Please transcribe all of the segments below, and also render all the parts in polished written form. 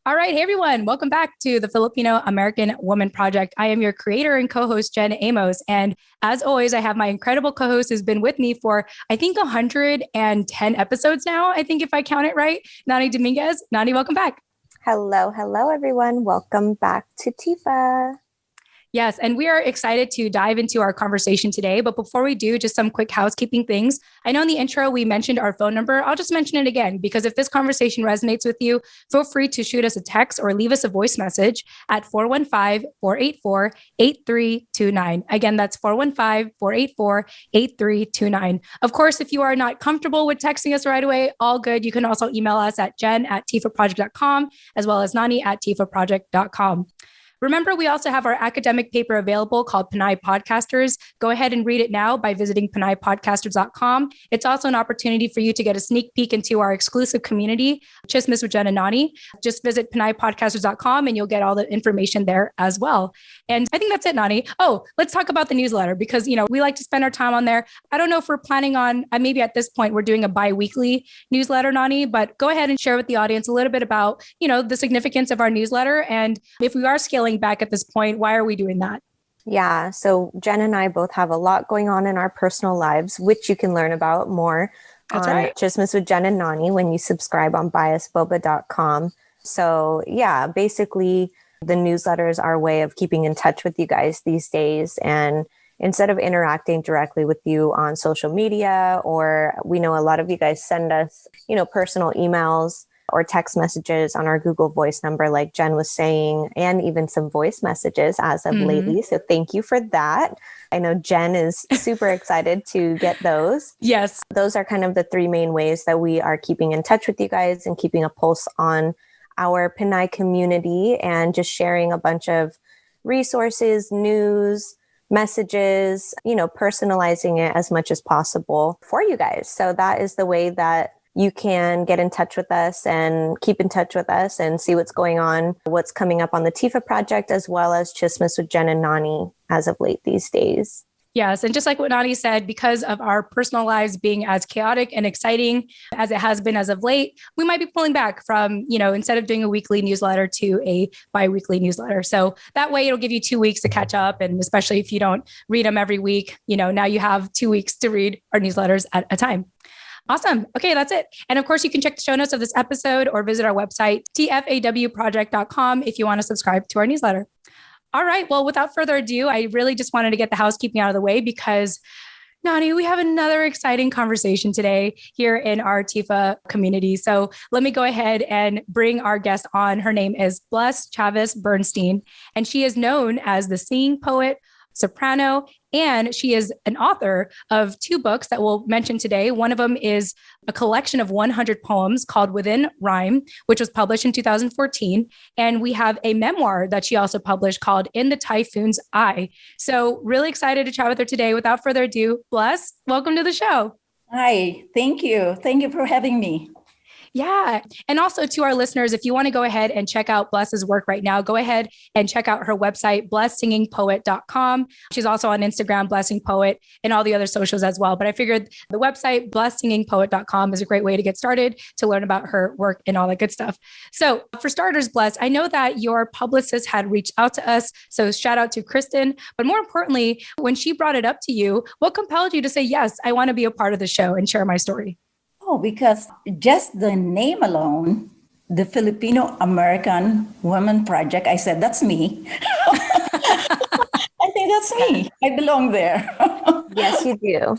All right. Hey, everyone. Welcome back to the Filipino American Woman Project. I am your creator and co-host, Jen Amos. And as always, I have my incredible co-host who's been with me for, I think, 110 episodes now. I think if I count it right, Nani Dominguez. Nani, welcome back. Hello, everyone. Welcome back to TIFA. Yes, and we are excited to dive into our conversation today. But before we do, just some quick housekeeping things. I know in the intro we mentioned our phone number. I'll just mention it again because if this conversation resonates with you, feel free to shoot us a text or leave us a voice message at 415-484-8329. Again, that's 415-484-8329. Of course, if you are not comfortable with texting us right away, all good. You can also email us at jen@tfaproject.com as well as nani@tfaproject.com. Remember, we also have our academic paper available called Pinay Podcasters. Go ahead and read it now by visiting pinaypodcasters.com. It's also an opportunity for you to get a sneak peek into our exclusive community, Chismes with Jen and Nani. Just visit pinaypodcasters.com and you'll get all the information there as well. And I think that's it, Nani. Oh, let's talk about the newsletter because, we like to spend our time on there. I don't know if we're planning on, maybe at this point, we're doing a bi-weekly newsletter, Nani, but go ahead and share with the audience a little bit about, the significance of our newsletter. And if we are scaling back at this point, why are we doing that? Yeah, so Jen and I both have a lot going on in our personal lives, which you can learn about more That's on right. Chismes with Jen and Nani when you subscribe on biasboba.com. So yeah, basically the newsletter is our way of keeping in touch with you guys these days. And instead of interacting directly with you on social media, or we know a lot of you guys send us, personal emails or text messages on our Google Voice number, like Jen was saying, and even some voice messages as of lately. So thank you for that. I know Jen is super excited to get those. Yes. Those are kind of the three main ways that we are keeping in touch with you guys and keeping a pulse on our Pinay community and just sharing a bunch of resources, news, messages, personalizing it as much as possible for you guys. So that is the way that you can get in touch with us and keep in touch with us and see what's going on, what's coming up on the TFAW Project, as well as Chismes with Jen and Nani as of late these days. Yes. And just like what Nani said, because of our personal lives being as chaotic and exciting as it has been as of late, we might be pulling back from, instead of doing a weekly newsletter to a bi-weekly newsletter. So that way it'll give you 2 weeks to catch up. And especially if you don't read them every week, now you have 2 weeks to read our newsletters at a time. Awesome. Okay, that's it. And of course, you can check the show notes of this episode or visit our website, tfawproject.com, if you want to subscribe to our newsletter. All right. Well, without further ado, I really just wanted to get the housekeeping out of the way because, Nani, we have another exciting conversation today here in our TIFA community. So let me go ahead and bring our guest on. Her name is Bles Chavez-Bernstein, and she is known as the singing poet, soprano, and she is an author of 2 books that we'll mention today. One of them is a collection of 100 poems called Within Rhyme, which was published in 2014. And we have a memoir that she also published called In the Typhoon's Eye. So really excited to chat with her today. Without further ado, Bles, welcome to the show. Hi, thank you. Thank you for having me. Yeah. And also to our listeners, if you want to go ahead and check out Bless's work right now, go ahead and check out her website, blessingingpoet.com. She's also on Instagram, Blessing Poet, and all the other socials as well. But I figured the website, blessingingpoet.com, is a great way to get started, to learn about her work and all that good stuff. So for starters, Bless, I know that your publicist had reached out to us. So shout out to Kristen. But more importantly, when she brought it up to you, what compelled you to say, yes, I want to be a part of the show and share my story? Oh, because just the name alone, the Filipino American Woman Project, I said, that's me. I think that's me. I belong there. Yes, you do.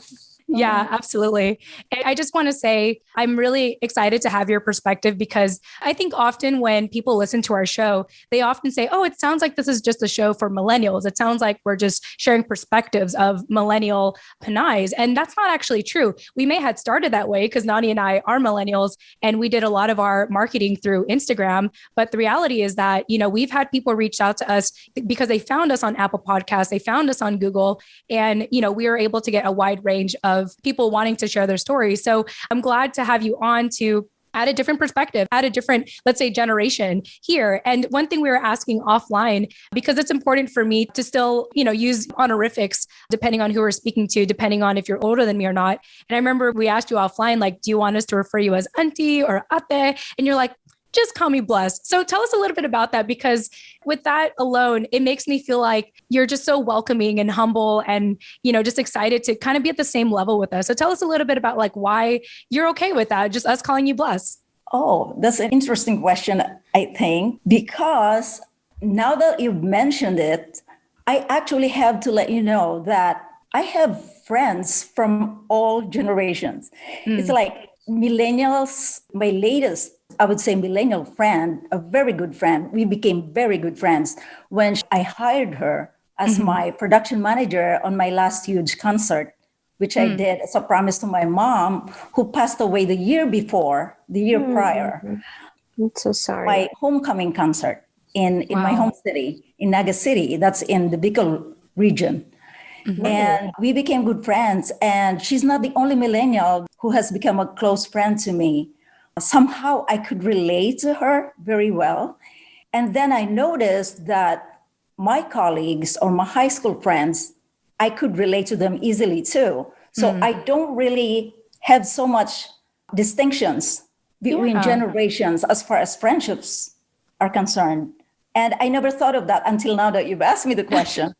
Yeah, absolutely. And I just want to say, I'm really excited to have your perspective because I think often when people listen to our show, they often say, oh, it sounds like this is just a show for millennials. It sounds like we're just sharing perspectives of millennial Pinays. And that's not actually true. We may have started that way because Nani and I are millennials and we did a lot of our marketing through Instagram. But the reality is that, we've had people reach out to us because they found us on Apple Podcasts, they found us on Google, and, we were able to get a wide range of people wanting to share their stories. So I'm glad to have you on to add a different perspective, add a different, let's say, generation here. And one thing we were asking offline, because it's important for me to still, use honorifics, depending on who we're speaking to, depending on if you're older than me or not. And I remember we asked you offline, like, do you want us to refer you as auntie or ate? And you're like, just call me blessed. So tell us a little bit about that, because with that alone, it makes me feel like you're just so welcoming and humble and, just excited to kind of be at the same level with us. So tell us a little bit about like why you're okay with that, just us calling you blessed. Oh, that's an interesting question, I think, because now that you've mentioned it, I actually have to let you know that I have friends from all generations. It's like millennials, my latest, I would say millennial friend, a very good friend. We became very good friends when I hired her as my production manager on my last huge concert, which I did as a promise to my mom, who passed away the year prior. I'm so sorry. My homecoming concert in my home city, in Naga City. That's in the Bicol region. And we became good friends. And she's not the only millennial who has become a close friend to me. Somehow I could relate to her very well. And then I noticed that my colleagues or my high school friends, I could relate to them easily too. So I don't really have so much distinctions between generations as far as friendships are concerned. And I never thought of that until now that you've asked me the question.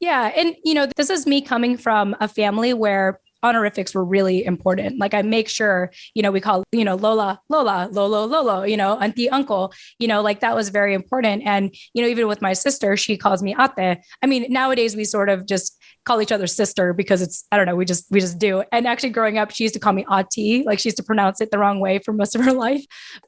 Yeah. And, this is me coming from a family where honorifics were really important. Like I make sure, we call, Lola, Lola, Lolo, Lolo, auntie, uncle, like that was very important. And, even with my sister, she calls me ate. I mean, nowadays we sort of just call each other sister because it's, I don't know, we just do. And actually growing up, she used to call me auntie, like she used to pronounce it the wrong way for most of her life.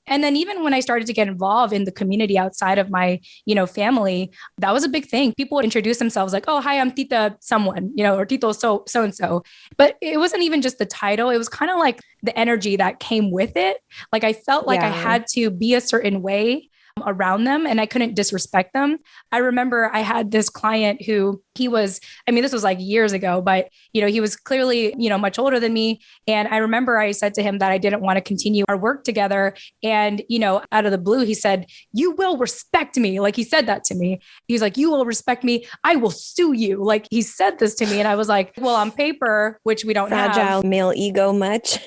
And then even when I started to get involved in the community outside of my, family, that was a big thing. People would introduce themselves like, oh, hi, I'm Tita someone, or Tito so-and-so. But it wasn't even just the title. It was kind of like the energy that came with it. Like I felt like I had to be a certain way around them and I couldn't disrespect them. I remember I had this client who this was like years ago, but he was clearly, much older than me. And I remember I said to him that I didn't want to continue our work together. And, out of the blue, he said, "You will respect me." Like he said that to me. He's like, "You will respect me. I will sue you." Like he said this to me. And I was like, well, on paper, which we don't have. Fragile male ego much.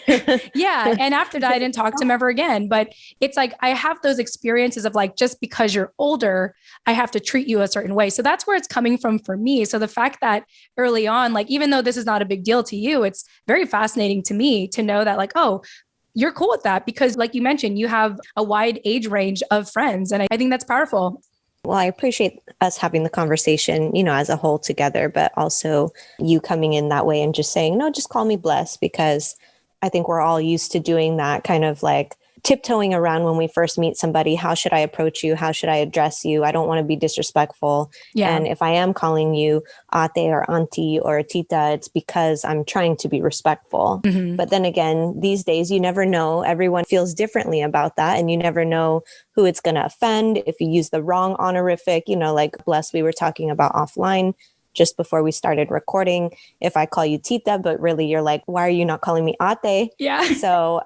Yeah. And after that, I didn't talk to him ever again. But it's like, I have those experiences of like, just because you're older, I have to treat you a certain way. So that's where it's coming from for me. So the fact that early on, like, even though this is not a big deal to you, it's very fascinating to me to know that like, oh, you're cool with that because like you mentioned, you have a wide age range of friends. And I think that's powerful. Well, I appreciate us having the conversation, as a whole together, but also you coming in that way and just saying, no, just call me blessed, because I think we're all used to doing that kind of like tiptoeing around when we first meet somebody. How should I approach you? How should I address you? I don't want to be disrespectful. Yeah. And if I am calling you ate or auntie or tita, it's because I'm trying to be respectful. Mm-hmm. But then again, these days, you never know. Everyone feels differently about that. And you never know who it's going to offend. If you use the wrong honorific, like Bless, we were talking about offline just before we started recording. If I call you tita, but really you're like, why are you not calling me ate? Yeah. So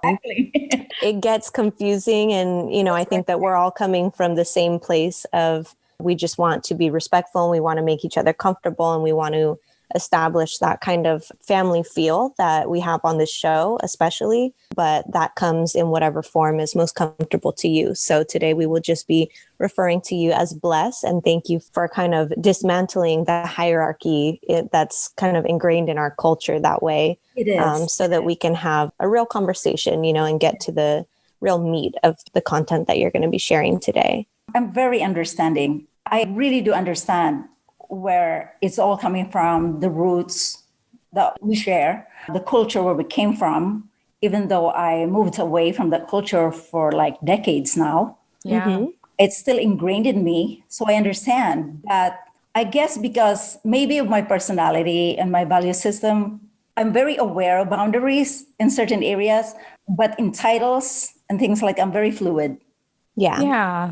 it gets confusing. And, I think that we're all coming from the same place of we just want to be respectful and we want to make each other comfortable and we want to establish that kind of family feel that we have on this show, especially, but that comes in whatever form is most comfortable to you. So today we will just be referring to you as Bless, and thank you for kind of dismantling the hierarchy that's kind of ingrained in our culture that way. It is. So that we can have a real conversation, and get to the real meat of the content that you're going to be sharing today. I'm very understanding. I really do understand where it's all coming from, the roots that we share, the culture where we came from, even though I moved away from that culture for like decades now. Yeah. Mm-hmm. It's still ingrained in me. So I understand that, I guess because maybe of my personality and my value system, I'm very aware of boundaries in certain areas, but in titles and things like I'm very fluid. Yeah.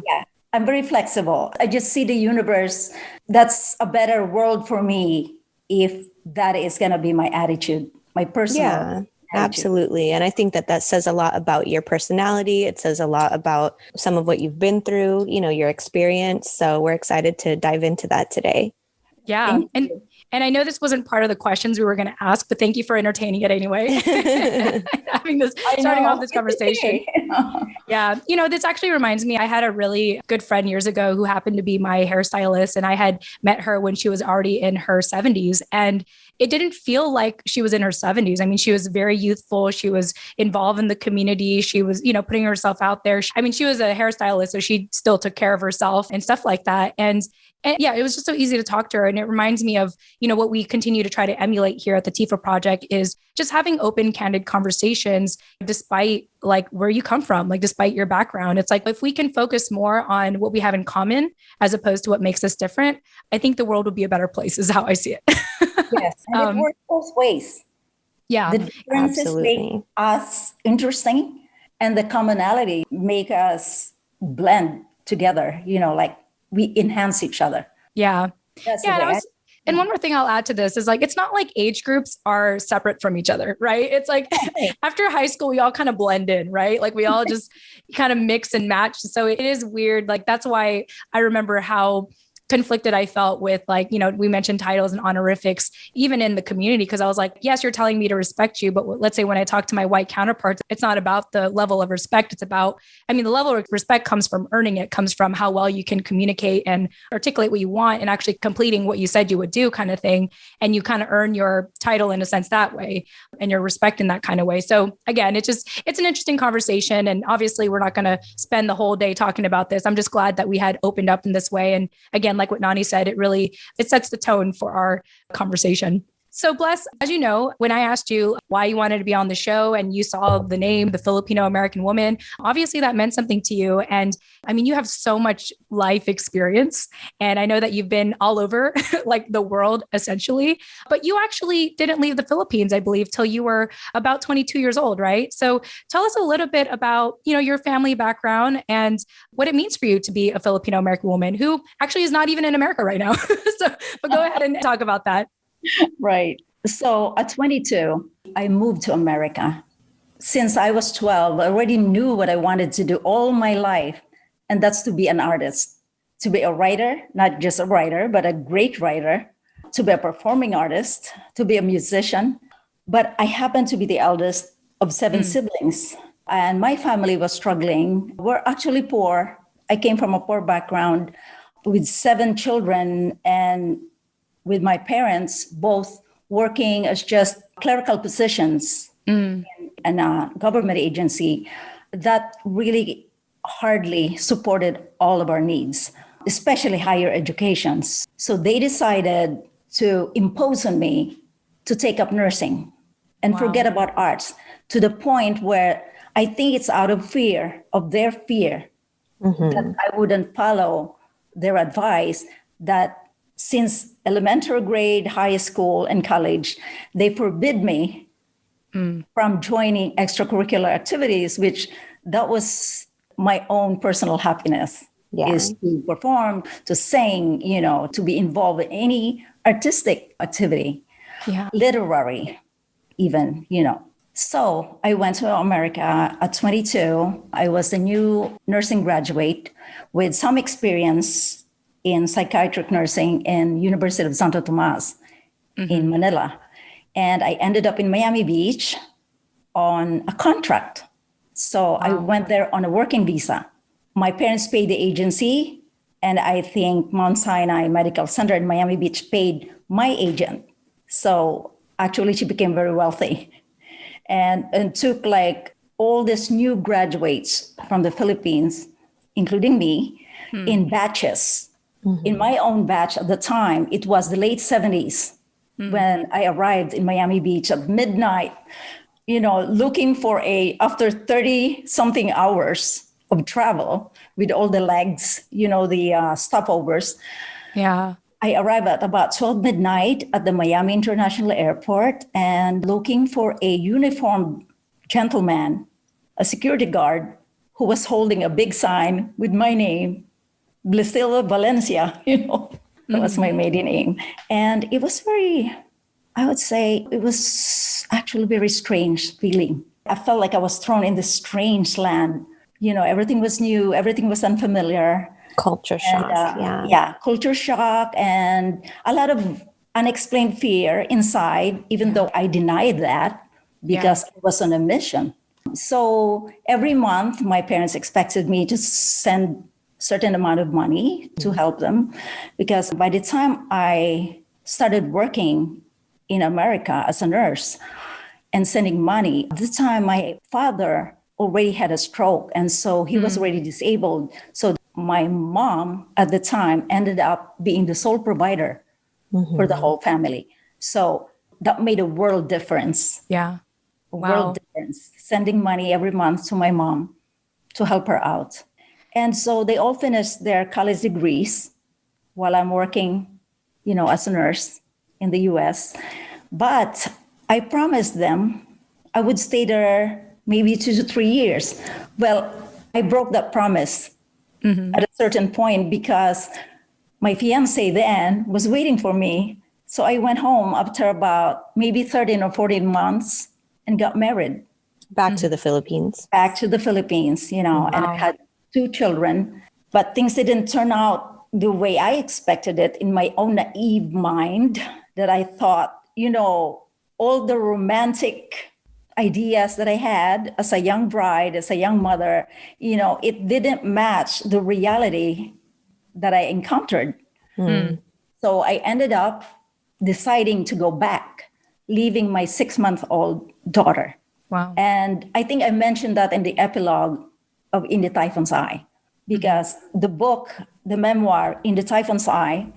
I'm very flexible. I just see the universe. That's a better world for me if that is going to be my attitude, my personal attitude. Absolutely. And I think that says a lot about your personality. It says a lot about some of what you've been through, your experience. So we're excited to dive into that today. Yeah. And I know this wasn't part of the questions we were going to ask, but thank you for entertaining it anyway. Starting off this conversation. Yeah. This actually reminds me, I had a really good friend years ago who happened to be my hairstylist, and I had met her when she was already in her 70s. And it didn't feel like she was in her 70s. I mean, she was very youthful. She was involved in the community. She was, putting herself out there. I mean, she was a hairstylist, so she still took care of herself and stuff like that. And yeah, it was just so easy to talk to her. And it reminds me of, what we continue to try to emulate here at the TFAW Project is just having open, candid conversations, despite like where you come from, like despite your background. It's like, if we can focus more on what we have in common, as opposed to what makes us different, I think the world would be a better place is how I see it. Yes, and it works both ways. Yeah, the differences make us interesting, and the commonality make us blend together, like we enhance each other. Yeah. That's and one more thing I'll add to this is like, it's not like age groups are separate from each other, right? It's like after high school, we all kind of blend in, right? Like we all just kind of mix and match. So it is weird. Like, that's why I remember how conflicted I felt with, like, we mentioned titles and honorifics, even in the community, because I was like, yes, you're telling me to respect you. But let's say when I talk to my white counterparts, it's not about the level of respect. It's about, the level of respect comes from earning it, comes from how well you can communicate and articulate what you want and actually completing what you said you would do, kind of thing. And you kind of earn your title in a sense that way, and your respect in that kind of way. So again, it's an interesting conversation. And obviously we're not going to spend the whole day talking about this. I'm just glad that we had opened up in this way. And again, like what Nani said, it sets the tone for our conversation. So Bles, as you know, when I asked you why you wanted to be on the show and you saw the name, the Filipino American Woman, obviously that meant something to you. And you have so much life experience. And I know that you've been all over like the world essentially, but you actually didn't leave the Philippines, I believe, till you were about 22 years old, right? So tell us a little bit about, your family background and what it means for you to be a Filipino American woman who actually is not even in America right now. But go ahead and talk about that. Right. So at 22, I moved to America. Since I was 12, I already knew what I wanted to do all my life. And that's to be an artist, to be a writer, not just a writer, but a great writer, to be a performing artist, to be a musician. But I happened to be the eldest of 7 siblings. And my family was struggling. We're actually poor. I came from a poor background with 7 children, and with my parents both working as just clerical positions in a government agency that really hardly supported all of our needs, especially higher educations. So they decided to impose on me to take up nursing and forget about arts, to the point where I think it's out of their fear, that I wouldn't follow their advice, that since elementary grade, high school, and college, they forbid me from joining extracurricular activities, which that was my own personal happiness, is to perform, to sing, to be involved in any artistic activity, literary even, So I went to America at 22. I was a new nursing graduate with some experience in psychiatric nursing in University of Santo Tomas in Manila. And I ended up in Miami Beach on a contract. So I went there on a working visa. My parents paid the agency, and I think Mount Sinai Medical Center in Miami Beach paid my agent. So actually she became very wealthy and took like all these new graduates from the Philippines, including me, in batches. In my own batch at the time, it was the late 70s when I arrived in Miami Beach at midnight, looking for after 30 something hours of travel with all the legs, the stopovers. Yeah. I arrived at about 12 midnight at the Miami International Airport and looking for a uniformed gentleman, a security guard, who was holding a big sign with my name, Bles Valencia, that was my maiden name. And it was it was actually very strange feeling. I felt like I was thrown in this strange land. Everything was new, everything was unfamiliar. Culture shock, culture shock, and a lot of unexplained fear inside, even though I denied that because I was on a mission. So every month, my parents expected me to send certain amount of money to help them, because by the time I started working in America as a nurse and sending money, at the time my father already had a stroke, and so he was already disabled. So my mom at the time ended up being the sole provider for the whole family. So that made a world difference. Yeah. World difference, sending money every month to my mom to help her out. And so they all finished their college degrees while I'm working, as a nurse in the US. But I promised them I would stay there maybe 2 to 3 years. Well, I broke that promise at a certain point because my fiance then was waiting for me. So I went home after about maybe 13 or 14 months and got married. Back to the Philippines. Back to the Philippines, and I had 2 children, but things didn't turn out the way I expected it in my own naive mind, that I thought, all the romantic ideas that I had as a young bride, as a young mother, it didn't match the reality that I encountered. So I ended up deciding to go back, leaving my 6-month-old daughter. Wow. And I think I mentioned that in the epilogue of In the Typhoon's Eye, because the book, the memoir, In the Typhoon's Eye,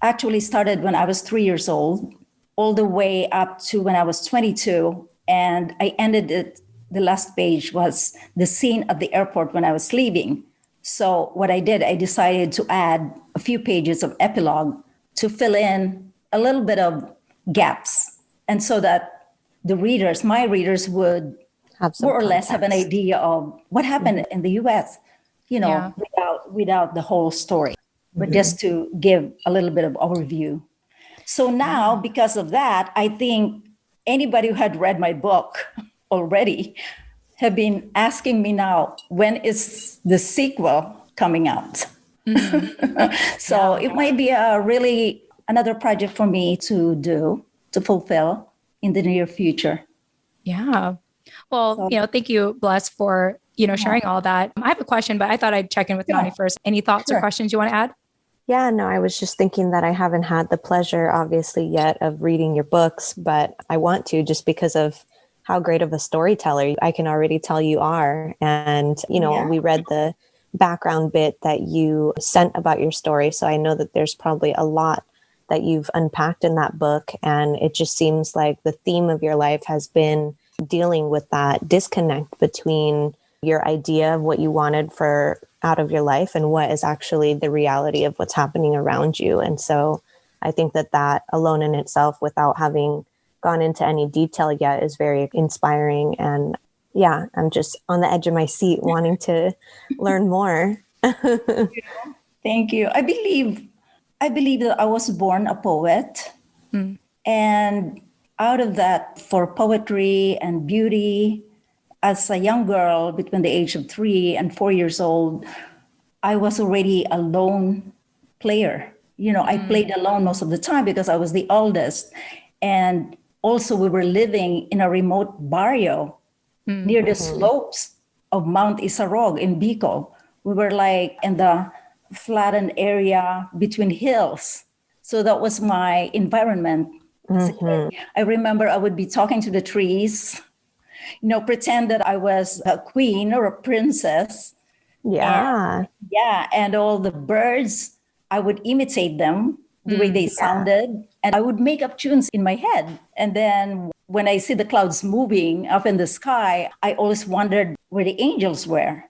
actually started when I was 3 years old, all the way up to when I was 22. And I ended it, the last page was the scene at the airport when I was leaving. So what I did, I decided to add a few pages of epilogue to fill in a little bit of gaps. And so that the readers, my readers, would Have some more or less have an context. idea of what happened in the US, without the whole story, but just to give a little bit of overview. So now, because of that, I think anybody who had read my book already have been asking me now, when is the sequel coming out? So it might be another project for me to fulfill in the near future. Yeah. Well, thank you, Bles, for, sharing all that. I have a question, but I thought I'd check in with Nani first. Any thoughts or questions you want to add? Yeah, no, I was just thinking that I haven't had the pleasure, obviously, yet of reading your books, but I want to, just because of how great of a storyteller I can already tell you are. And, we read the background bit that you sent about your story. So I know that there's probably a lot that you've unpacked in that book. And it just seems like the theme of your life has been dealing with that disconnect between your idea of what you wanted out of your life and what is actually the reality of what's happening around you. And so I think that alone in itself, without having gone into any detail yet, is very inspiring. And yeah, I'm just on the edge of my seat wanting to learn more. Thank you. I believe that I was born a poet. And out of that, for poetry and beauty, as a young girl between the age of 3 and 4 years old, I was already a lone player. I played alone most of the time because I was the eldest. And also we were living in a remote barrio near the slopes of Mount Isarog in Bicol. We were like in the flattened area between hills. So that was my environment as a kid. I remember I would be talking to the trees, pretend that I was a queen or a princess. Yeah. And all the birds, I would imitate them the way they sounded. And I would make up tunes in my head. And then when I see the clouds moving up in the sky, I always wondered where the angels were.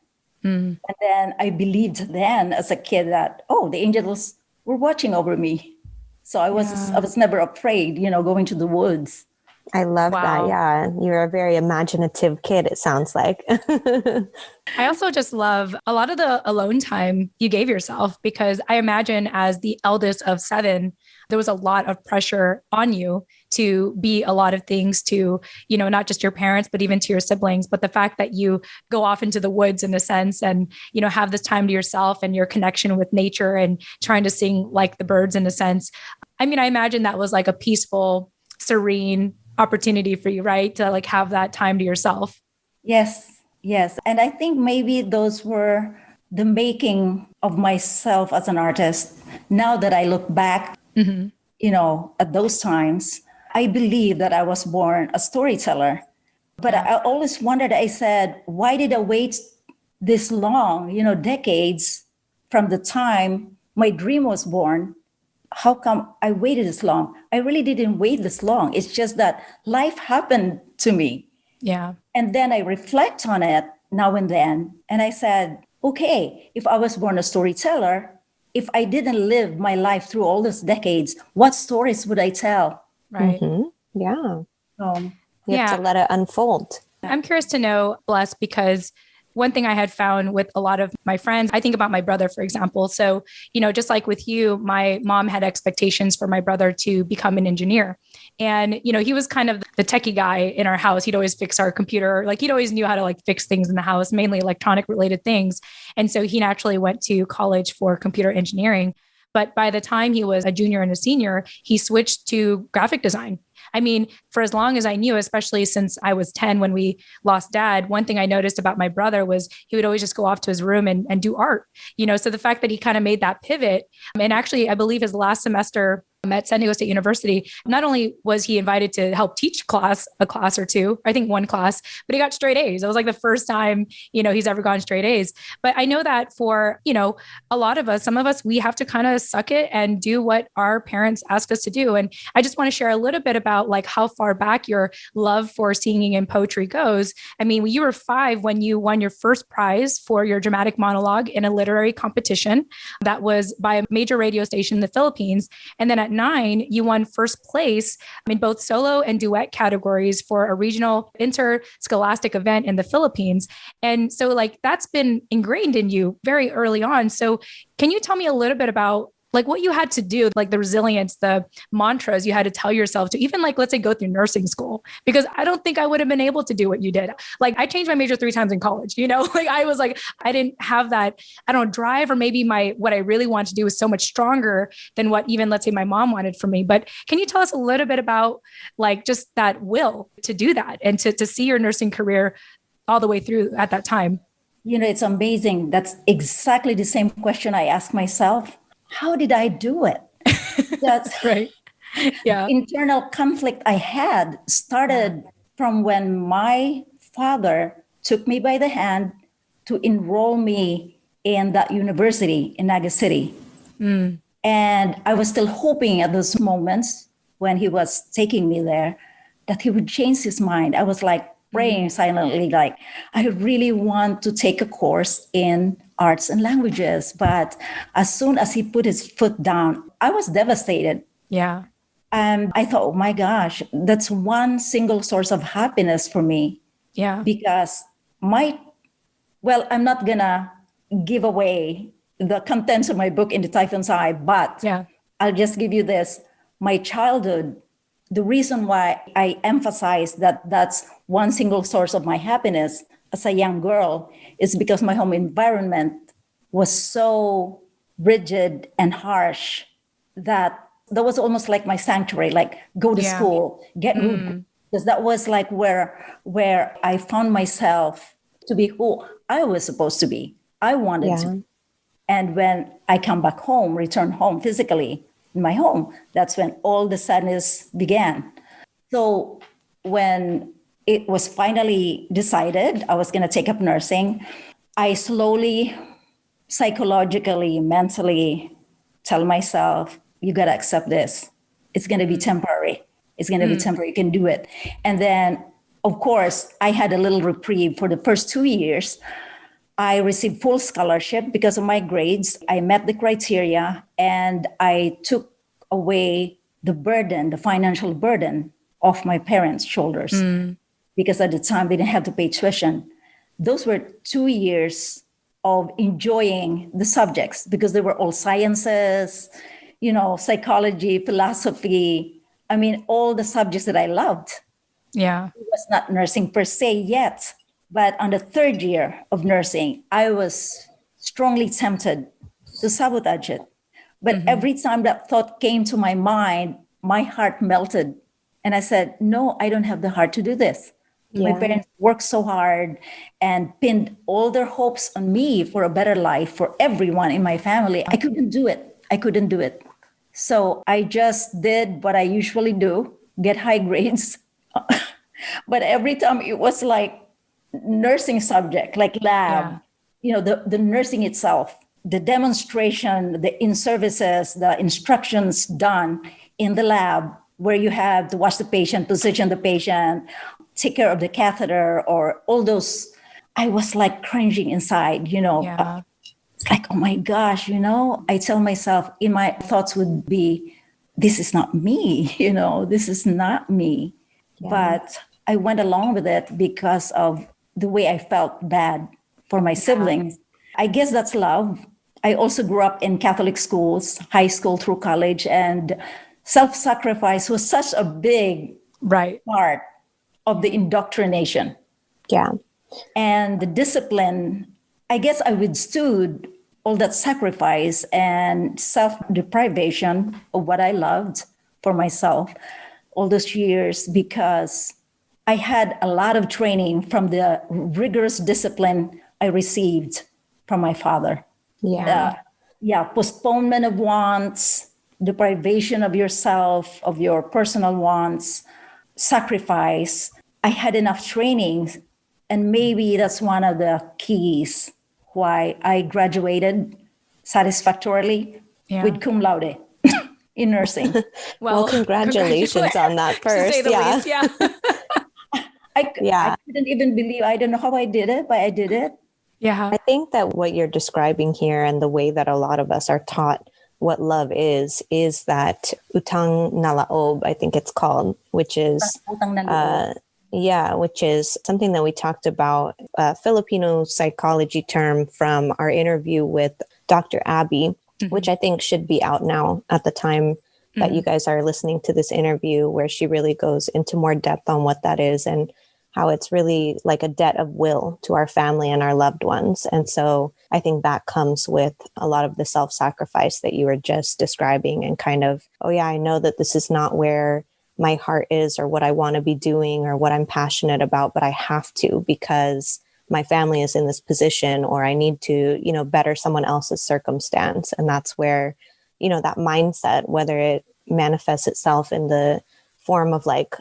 And then I believed then as a kid that, the angels were watching over me. So I was never afraid, going to the woods. I love that. Yeah. You're a very imaginative kid, it sounds like. I also just love a lot of the alone time you gave yourself, because I imagine as the eldest of 7, there was a lot of pressure on you to be a lot of things to, not just your parents, but even to your siblings. But the fact that you go off into the woods in a sense and, have this time to yourself and your connection with nature and trying to sing like the birds in a sense, I mean, I imagine that was like a peaceful, serene opportunity for you, right? To like have that time to yourself. Yes, yes. And I think maybe those were the making of myself as an artist. Now that I look back, at those times, I believe that I was born a storyteller. But I always wondered, I said, why did I wait this long, decades from the time my dream was born? How come I waited this long? I really didn't wait this long. It's just that life happened to me. Yeah. And then I reflect on it now and then. And I said, okay, if I was born a storyteller, if I didn't live my life through all these decades, what stories would I tell? Right. Yeah. You Yeah. have to let it unfold. I'm curious to know, Bless, because one thing I had found with a lot of my friends, I think about my brother, for example. So, just like with you, my mom had expectations for my brother to become an engineer. And, he was kind of the techie guy in our house. He'd always fix our computer. Like he'd always knew how to like fix things in the house, mainly electronic related things. And so he naturally went to college for computer engineering. But by the time he was a junior and a senior, he switched to graphic design. I mean, for as long as I knew, especially since I was 10 when we lost dad, one thing I noticed about my brother was he would always just go off to his room and do art, so the fact that he kind of made that pivot. And actually, I believe his last semester at San Diego State University, not only was he invited to help teach a class or two, I think one class, but he got straight A's. It was like the first time, he's ever gotten straight A's. But I know that for, a lot of us, some of us, we have to kind of suck it and do what our parents ask us to do. And I just want to share a little bit about like how far back your love for singing and poetry goes. I mean, you were 5 when you won your first prize for your dramatic monologue in a literary competition that was by a major radio station in the Philippines. And then at 9, you won first place in both solo and duet categories for a regional interscholastic event in the Philippines. And so like that's been ingrained in you very early on. So can you tell me a little bit about like what you had to do, like the resilience, the mantras you had to tell yourself to even like, let's say, go through nursing school, because I don't think I would have been able to do what you did. Like I changed my major 3 times in college, like I was like, I didn't have that, I don't drive, or maybe what I really wanted to do was so much stronger than what even, let's say, my mom wanted for me. But can you tell us a little bit about like just that will to do that and to see your nursing career all the way through at that time? It's amazing. That's exactly the same question I ask myself. How did I do it? That's right. Yeah. Internal conflict I had started from when my father took me by the hand to enroll me in that university in Naga City. And I was still hoping at those moments when he was taking me there that he would change his mind. I was like praying silently, like, I really want to take a course in arts and languages. But as soon as he put his foot down, I was devastated. Yeah. And I thought, oh my gosh, that's one single source of happiness for me. Yeah. Because I'm not gonna give away the contents of my book in the Typhoon's Eye, but I'll just give you this. My childhood, the reason why I emphasize that that's one single source of my happiness as a young girl is because my home environment was so rigid and harsh that was almost like my sanctuary, like go to school, get good. Because that was like where I found myself to be who I was supposed to be. I wanted to. And when I come back home, return home physically in my home, that's when all the sadness began. So when it was finally decided I was going to take up nursing, I slowly, psychologically, mentally tell myself, you got to accept this. It's going to be temporary. It's going to be temporary. You can do it. And then, of course, I had a little reprieve for the first 2 years. I received full scholarship because of my grades. I met the criteria and I took away the burden, the financial burden off my parents' shoulders. Because at the time they didn't have to pay tuition. Those were 2 years of enjoying the subjects because they were all sciences, psychology, philosophy. I mean, all the subjects that I loved. Yeah. It was not nursing per se yet, but on the 3rd year of nursing, I was strongly tempted to sabotage it. But every time that thought came to my mind, my heart melted. And I said, no, I don't have the heart to do this. My parents worked so hard and pinned all their hopes on me for a better life for everyone in my family. I couldn't do it. I couldn't do it. So I just did what I usually do, get high grades. But every time it was like nursing subject, like lab, the nursing itself, the demonstration, the in-services, the instructions done in the lab where you have to watch the patient, position the patient, take care of the catheter, or all those. I was like cringing inside, it's like, oh my gosh, I tell myself in my thoughts would be, this is not me, this is not me. Yeah. But I went along with it because of the way I felt bad for my siblings. I guess that's love. I also grew up in Catholic schools, high school through college, and self-sacrifice was such a big part of the indoctrination. Yeah. And the discipline, I guess I withstood all that sacrifice and self-deprivation of what I loved for myself all those years because I had a lot of training from the rigorous discipline I received from my father. Postponement of wants, deprivation of yourself, of your personal wants, sacrifice. I had enough training, and maybe that's one of the keys why I graduated satisfactorily with cum laude in nursing. Well, congratulations on that first. To say the least, yeah. I couldn't even believe, I don't know how I did it, but I did it. Yeah. I think that what you're describing here and the way that a lot of us are taught what love is that utang na laob, I think it's called, which is which is something that we talked about, a Filipino psychology term from our interview with Dr. Abby, which I think should be out now at the time that you guys are listening to this interview, where she really goes into more depth on what that is and how it's really like a debt of will to our family and our loved ones. And so I think that comes with a lot of the self-sacrifice that you were just describing and kind of, I know that this is not where my heart is or what I want to be doing or what I'm passionate about, but I have to because my family is in this position, or I need to, better someone else's circumstance. And that's where, that mindset, whether it manifests itself in the form of like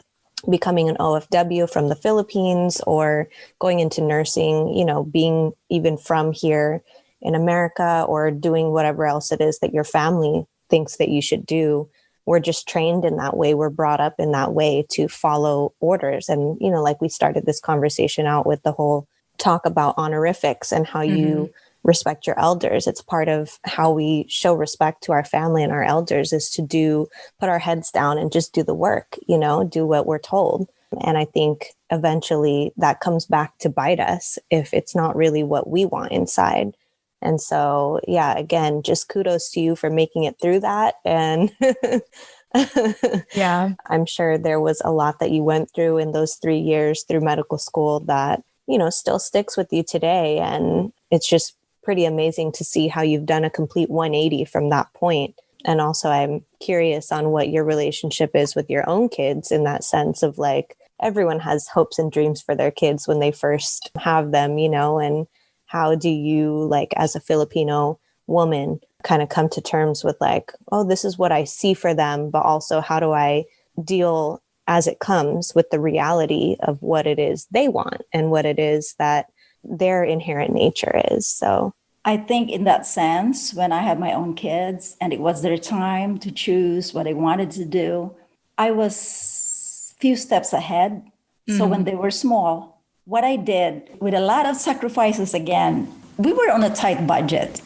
becoming an OFW from the Philippines or going into nursing, being even from here in America or doing whatever else it is that your family thinks that you should do. We're just trained in that way. We're brought up in that way to follow orders. And, like we started this conversation out with the whole talk about honorifics and how you respect your elders. It's part of how we show respect to our family and our elders is to put our heads down and just do the work, do what we're told. And I think eventually that comes back to bite us if it's not really what we want inside. And so, again, just kudos to you for making it through that. And I'm sure there was a lot that you went through in those 3 years through medical school that, still sticks with you today. And it's just pretty amazing to see how you've done a complete 180 from that point. And also I'm curious on what your relationship is with your own kids in that sense of like, everyone has hopes and dreams for their kids when they first have them, and how do you, like, as a Filipino woman, kind of come to terms with like, this is what I see for them, but also how do I deal as it comes with the reality of what it is they want and what it is that their inherent nature is. So I think in that sense, when I had my own kids and it was their time to choose what they wanted to do, I was few steps ahead. So when they were small, what I did with a lot of sacrifices, again, we were on a tight budget.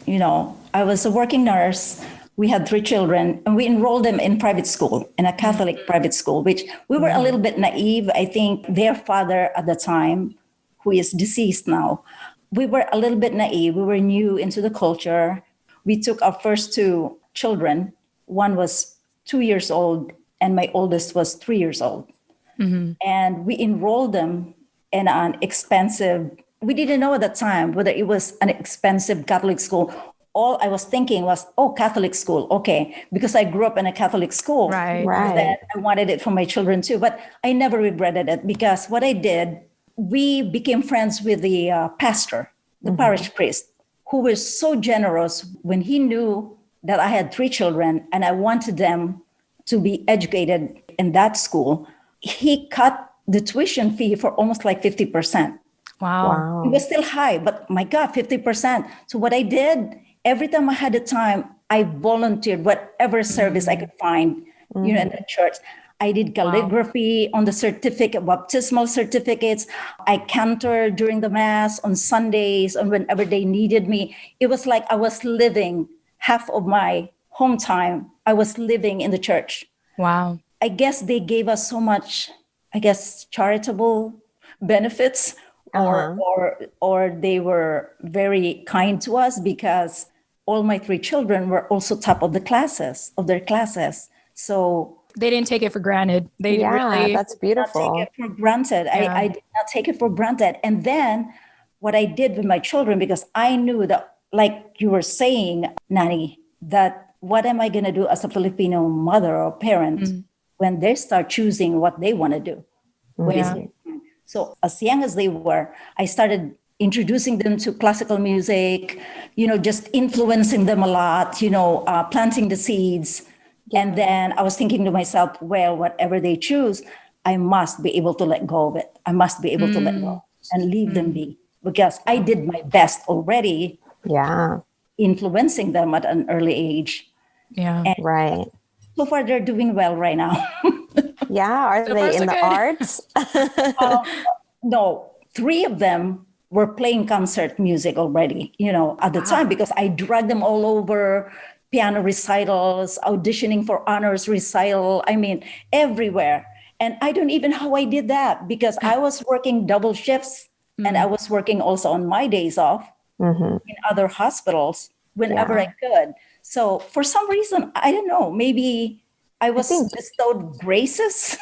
I was a working nurse. We had 3 children and we enrolled them in private school, in a Catholic private school, which we were a little bit naive. I think their father at the time, who is deceased now, we were a little bit naive. We were new into the culture. We took our first 2 children. One was 2 years old and my oldest was 3 years old. And we enrolled them in an expensive, we didn't know at that time whether it was an expensive Catholic school all I was thinking was, oh, Catholic school. Okay. Because I grew up in a Catholic school. Right. That I wanted it for my children too. But I never regretted it because what I did, we became friends with the pastor, the parish priest, who was so generous when he knew that I had 3 children and I wanted them to be educated in that school. He cut the tuition fee for almost like 50%. Wow. It was still high, but my God, 50%. So what I did, every time I had the time, I volunteered whatever service I could find, in the church. I did calligraphy on the certificate, baptismal certificates. I cantored during the Mass on Sundays and whenever they needed me. It was like I was living half of my home time. I was living in the church. Wow. I guess they gave us so much, charitable benefits, or they were very kind to us because all my 3 children were also top of their classes. So they didn't take it for granted. They really, that's beautiful. Take it for granted. Yeah. I did not take it for granted. And then what I did with my children, because I knew that, like you were saying, Nani, that what am I going to do as a Filipino mother or parent when they start choosing what they want to do? What is it? So as young as they were, I started introducing them to classical music, just influencing them a lot, planting the seeds. And then I was thinking to myself, well, whatever they choose, I must be able to let go of it. I must be able to let go and leave them be, because I did my best already. Yeah. Influencing them at an early age. Yeah. And right. So far, they're doing well right now. Yeah. Are So they far, so in the good. arts? No, 3 of them were playing concert music already, at the time, because I dragged them all over piano recitals, auditioning for honors recital. I mean, everywhere. And I don't even know how I did that, because I was working double shifts and I was working also on my days off in other hospitals whenever I could. So for some reason, I don't know, maybe I was bestowed graces.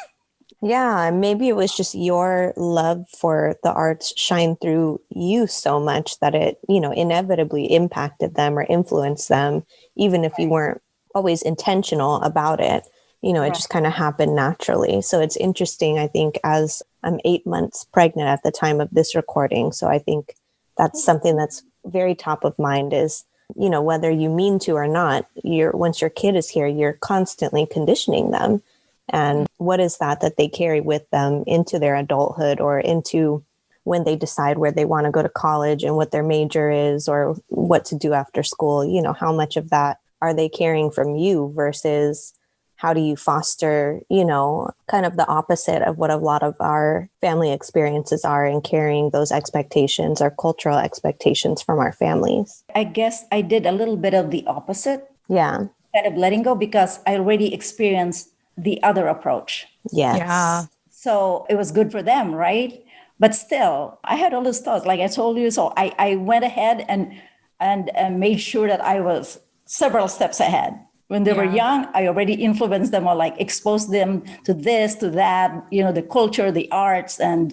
Yeah, maybe it was just your love for the arts shine through you so much that it, inevitably impacted them or influenced them, even if you weren't always intentional about it. It just kind of happened naturally. So it's interesting, I think, as I'm 8 months pregnant at the time of this recording. So I think that's something that's very top of mind is, whether you mean to or not, once your kid is here, you're constantly conditioning them. And what is that they carry with them into their adulthood or into when they decide where they want to go to college and what their major is or what to do after school? How much of that are they carrying from you versus how do you foster, kind of the opposite of what a lot of our family experiences are in carrying those expectations or cultural expectations from our families? I guess I did a little bit of the opposite. Yeah. Kind of letting go because I already experienced the other approach. Yes. Yeah. So it was good for them, right? But still, I had all those thoughts, like I told you. So I went ahead and made sure that I was several steps ahead. When they were young, I already influenced them or like exposed them to this, to that, the culture, the arts. And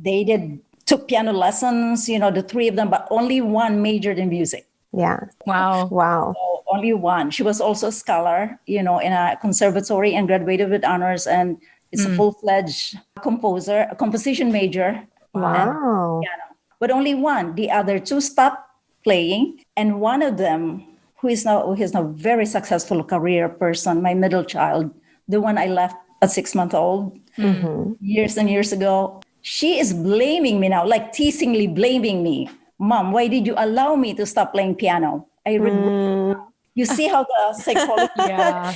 they took piano lessons, the 3 of them, but only one majored in music. Yeah. Wow. So only one. She was also a scholar, in a conservatory and graduated with honors. And it's a full-fledged composer, a composition major. Wow. Piano. But only one. The other 2 stopped playing. And one of them, who is now a very successful career person, my middle child, the one I left at 6 months old, years and years ago, she is blaming me now, like teasingly blaming me. Mom, why did you allow me to stop playing piano? I regret. You see how the psychology. Yeah.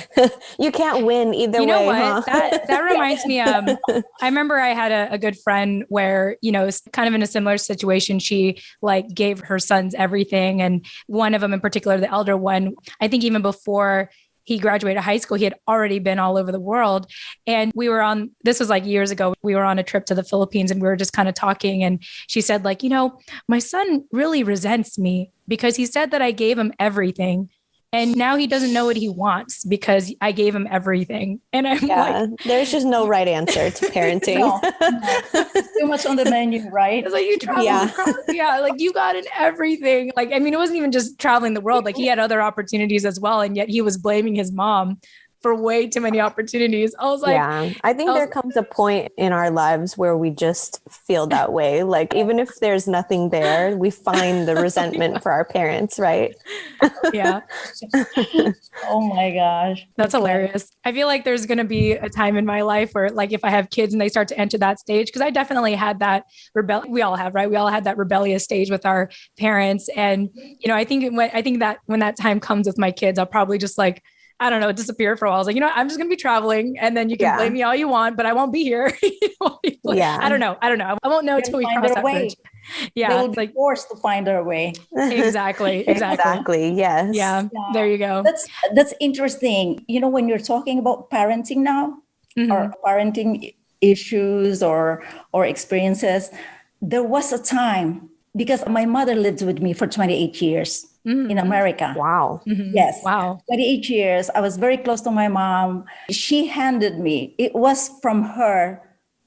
You can't win either way. You know what? Huh? That reminds me. I remember I had a good friend where, it's kind of in a similar situation. She gave her sons everything. And one of them in particular, the elder one, I think even before he graduated high school, he had already been all over the world. And this was years ago, we were on a trip to the Philippines and we were just kind of talking. And she said my son really resents me because he said that I gave him everything. And now he doesn't know what he wants because I gave him everything. And I'm like, there's just no right answer to parenting. No. It's too much on the menu, right? it's like you traveled across, like you got in everything. Like, I mean, it wasn't even just traveling the world. Like he had other opportunities as well. And yet he was blaming his mom for way too many opportunities. I was like, I think there comes a point in our lives where we just feel that way. Like, even if there's nothing there, we find the resentment for our parents, right? Yeah. Oh my gosh. That's hilarious. I feel like there's going to be a time in my life where, like, if I have kids and they start to enter that stage, because I definitely had that we all have, right? We all had that rebellious stage with our parents. And, I think that when that time comes with my kids, I'll probably just like, I don't know, disappear for a while. I was like, I'm just going to be traveling and then you can blame me all you want, but I won't be here. I don't know. I won't know until we cross that bridge. Yeah. They will be forced to find their way. Exactly. Yes. Yeah. There you go. That's interesting. When you're talking about parenting now, or parenting issues or experiences, there was a time, because my mother lived with me for 28 years. In America. Wow. Yes. Wow. 28 years. I was very close to my mom. She handed me, it was from her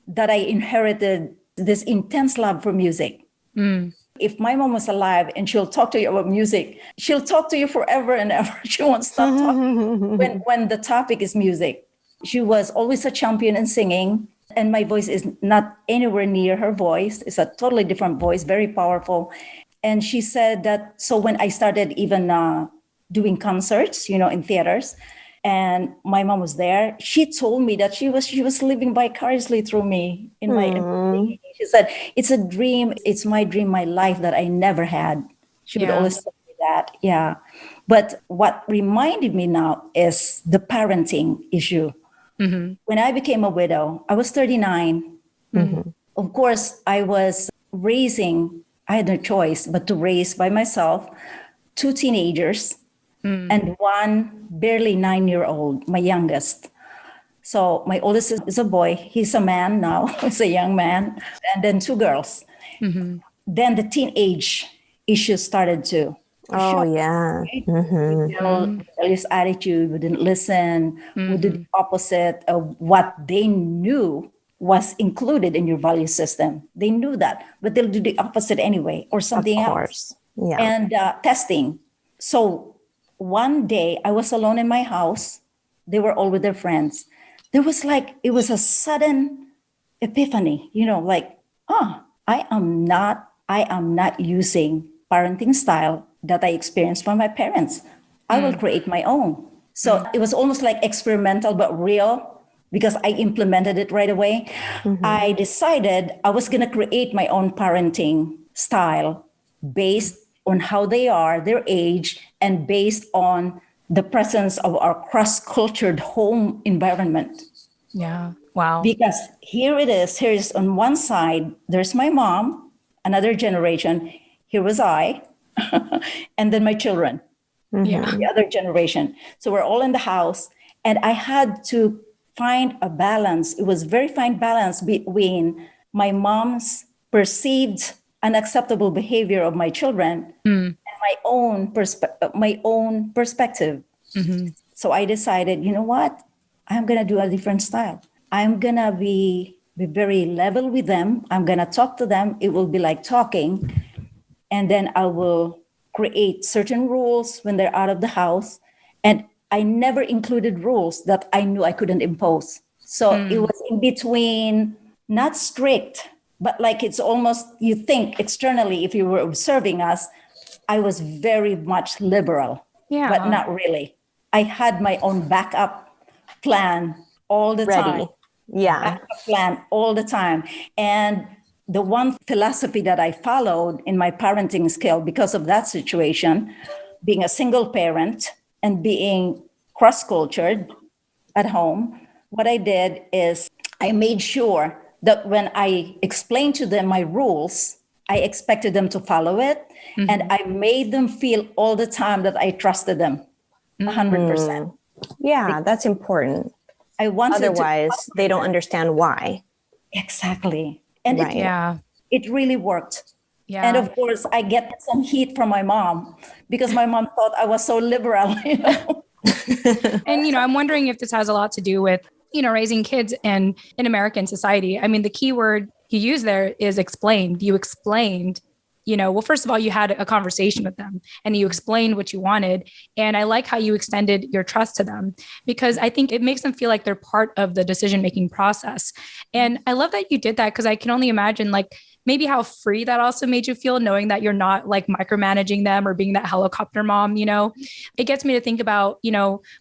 that I inherited this intense love for music. If my mom was alive and she'll talk to you about music, she'll talk to you forever and ever. She won't stop talking when the topic is music. She was always a champion in singing. And my voice is not anywhere near her voice. It's a totally different voice, very powerful. And she said that, so when I started even doing concerts, in theaters, and my mom was there, she told me that she was living vicariously through me in my. She said, "It's a dream. It's my dream, my life that I never had." She would always tell me that. Yeah. But what reminded me now is the parenting issue. When I became a widow, I was 39. Of course, I was raising. I had no choice but to raise by myself 2 teenagers and 1 barely 9-year-old, my youngest. So my oldest is a boy. He's a man now. He's a young man. And then 2 girls. Then the teenage issues started to show, right? Rebellious attitude, we didn't listen, we did the opposite of what they knew was included in your value system. They knew that, but they'll do the opposite anyway, or something else. Yeah. And testing. So one day I was alone in my house. They were all with their friends. It was a sudden epiphany, I am not using parenting style that I experienced from my parents. I will create my own. So it was almost like experimental, but real, because I implemented it right away. I decided I was going to create my own parenting style based on how they are, their age, and based on the presence of our cross-cultured home environment. Yeah. Wow. Because here it is. Here's on one side, there's my mom, another generation. Here was I, and then my children, the other generation. So we're all in the house, and I had to find a balance. It was very fine balance between my mom's perceived unacceptable behavior of my children and my own perspective. So I decided, you know what? I'm going to do a different style. I'm going to be very level with them. I'm going to talk to them. It will be like talking. And then I will create certain rules when they're out of the house. And I never included rules that I knew I couldn't impose. So it was in between, not strict, but like it's almost, you think externally, if you were observing us, I was very much liberal, but not really. I had my own backup plan all the time. Backup plan all the time. And the one philosophy that I followed in my parenting skill because of that situation, being a single parent and being cross-cultured at home, what I did is I made sure that when I explained to them my rules, I expected them to follow it. And I made them feel all the time that I trusted them 100%. Yeah, that's important. I wanted Otherwise, they don't understand why. Exactly. And Right. it really worked. Yeah. And of course, I get some heat from my mom because my mom thought I was so liberal, you know. And, I'm wondering if this has a lot to do with, raising kids and in American society. I mean, the key word you use there is explained. You explained, well, first of all, you had a conversation with them and you explained what you wanted. And I like how you extended your trust to them because I think it makes them feel like they're part of the decision-making process. And I love that you did that because I can only imagine like maybe how free that also made you feel, knowing that you're not like micromanaging them or being that helicopter mom. It gets me to think about,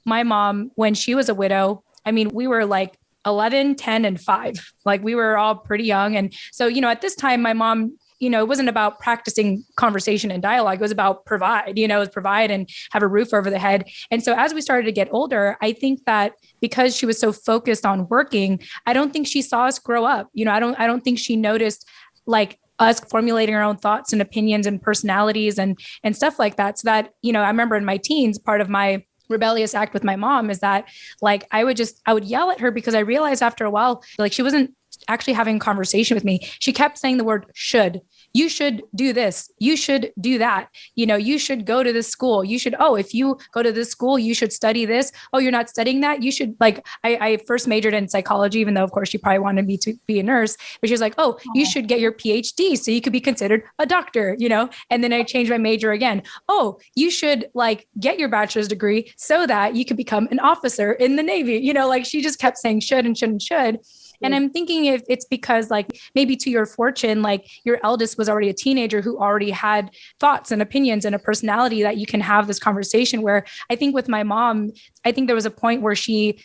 my mom, when she was a widow, I mean, we were like 11, 10, and 5. Like we were all pretty young. And so, at this time, my mom, it wasn't about practicing conversation and dialogue. It was about provide, it was provide and have a roof over the head. And so as we started to get older, I think that because she was so focused on working, I don't think she saw us grow up. I don't think she noticed like us formulating our own thoughts and opinions and personalities and stuff like that. So that, I remember in my teens, part of my rebellious act with my mom is that like, I would yell at her because I realized after a while, like she wasn't actually having a conversation with me. She kept saying the word should. You should do this. You should do that. You should go to this school. You should, if you go to this school, you should study this. Oh, you're not studying that. You should like, I first majored in psychology, even though of course she probably wanted me to be a nurse, but she was like, you should get your PhD so you could be considered a doctor, and then I changed my major again. You should like get your bachelor's degree so that you could become an officer in the Navy, like she just kept saying should and should and should. And I'm thinking if it's because like maybe to your fortune, like your eldest was already a teenager who already had thoughts and opinions and a personality that you can have this conversation where I think with my mom, I think there was a point where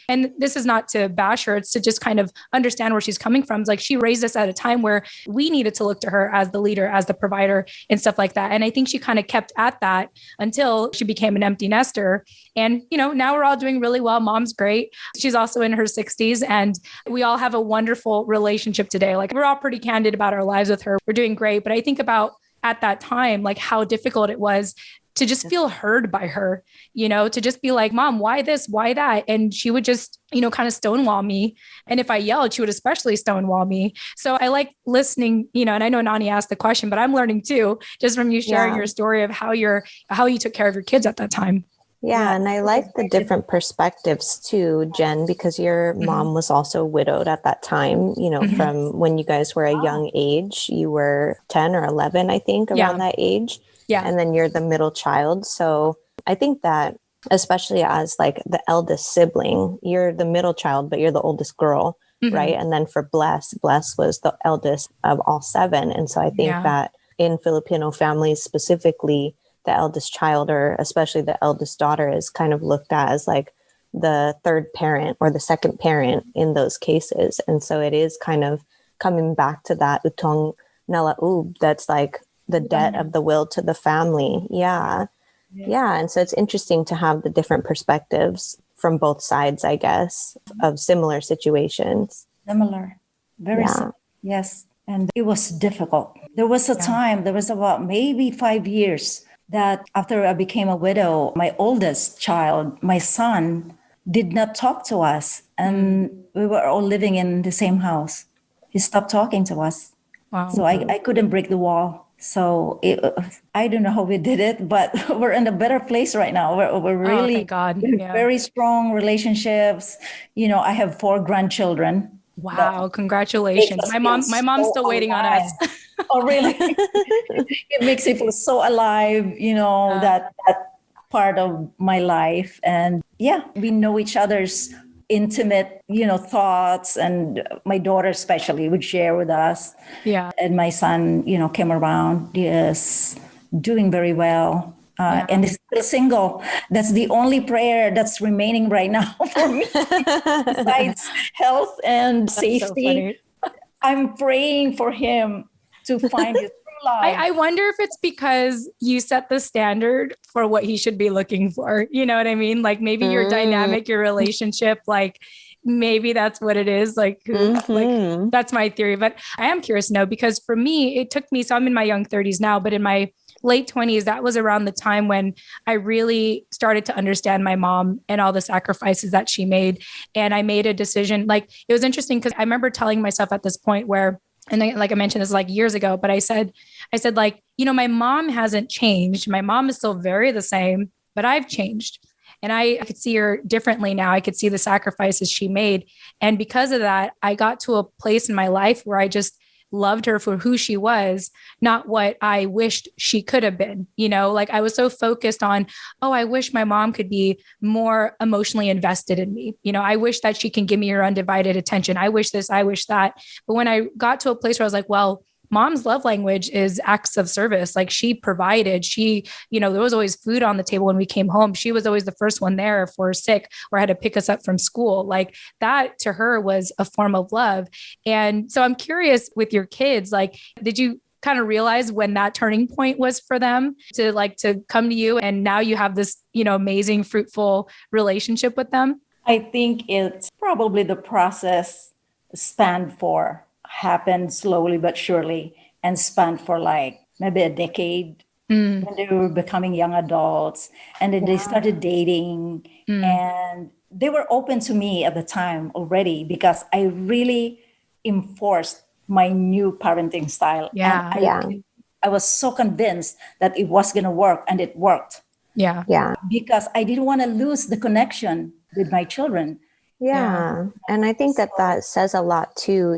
and this is not to bash her, it's to just kind of understand where she's coming from. It's like she raised us at a time where we needed to look to her as the leader, as the provider and stuff like that. And I think she kind of kept at that until she became an empty nester. And, now we're all doing really well. Mom's great. She's also in her 60s and we all have a wonderful relationship today. Like we're all pretty candid about our lives with her. We're doing great. But I think about at that time, like how difficult it was to just feel heard by her, to just be like, Mom, why this, why that? And she would just, kind of stonewall me. And if I yelled, she would especially stonewall me. So I like listening, and I know Nani asked the question, but I'm learning too, just from you sharing your story of how you took care of your kids at that time. Yeah. And I like the different perspectives too, Jen, because your mom was also widowed at that time, from when you guys were a young age. You were 10 or 11, I think, around that age. Yeah. And then you're the middle child. So I think that especially as like the eldest sibling, you're the middle child, but you're the oldest girl, right? And then for Bles was the eldest of all 7. And so I think that in Filipino families specifically, the eldest child, or especially the eldest daughter, is kind of looked at as like the third parent or the second parent in those cases. And so it is kind of coming back to that utong nalaub, that's like the debt of the will to the family. Yeah. And so it's interesting to have the different perspectives from both sides, I guess, of similar situations. Similar. Very similar. Yes. And it was difficult. There was a time, there was about maybe 5 years that after I became a widow, my oldest child, my son, did not talk to us. And we were all living in the same house. He stopped talking to us. Wow. So I couldn't break the wall. So I don't know how we did it, but we're in a better place right now. We're really thank God. Very strong relationships. I have 4 grandchildren. Wow, congratulations. My mom's still waiting on us. Oh, really? It makes me feel so alive, that part of my life. And we know each other's intimate, thoughts. And my daughter especially would share with us. Yeah. And my son, came around. He is doing very well. And is still single. That's the only prayer that's remaining right now for me. Besides health and safety, so I'm praying for him to find his true love. I wonder if it's because you set the standard for what he should be looking for. You know what I mean? Like maybe your dynamic, your relationship, like maybe that's what it is. Like that's my theory. But I am curious to know, because for me, it took me, so I'm in my young 30s now, but in my late 20s, that was around the time when I really started to understand my mom and all the sacrifices that she made. And I made a decision. Like it was interesting because I remember telling myself at this point where and like I mentioned, this like years ago, but I said like, my mom hasn't changed. My mom is still very the same, but I've changed. And I could see her differently now. I could see the sacrifices she made. And because of that, I got to a place in my life where I just loved her for who she was, not what I wished she could have been. Like I was so focused on, oh, I wish my mom could be more emotionally invested in me. I wish that she can give me her undivided attention. I wish this, I wish that. But when I got to a place where I was like, well, mom's love language is acts of service. Like she provided, there was always food on the table when we came home. She was always the first one there if we're sick or had to pick us up from school. Like that to her was a form of love. And so I'm curious with your kids, like, did you kind of realize when that turning point was for them to come to you? And now you have this, amazing, fruitful relationship with them? I think it's probably the process happened slowly but surely and spanned for like maybe a decade when they were becoming young adults, and then they started dating and they were open to me at the time already because I really enforced my new parenting style. And I was so convinced that it was going to work, and it worked. Yeah. Because I didn't want to lose the connection with my children. Yeah. And I think that says a lot too,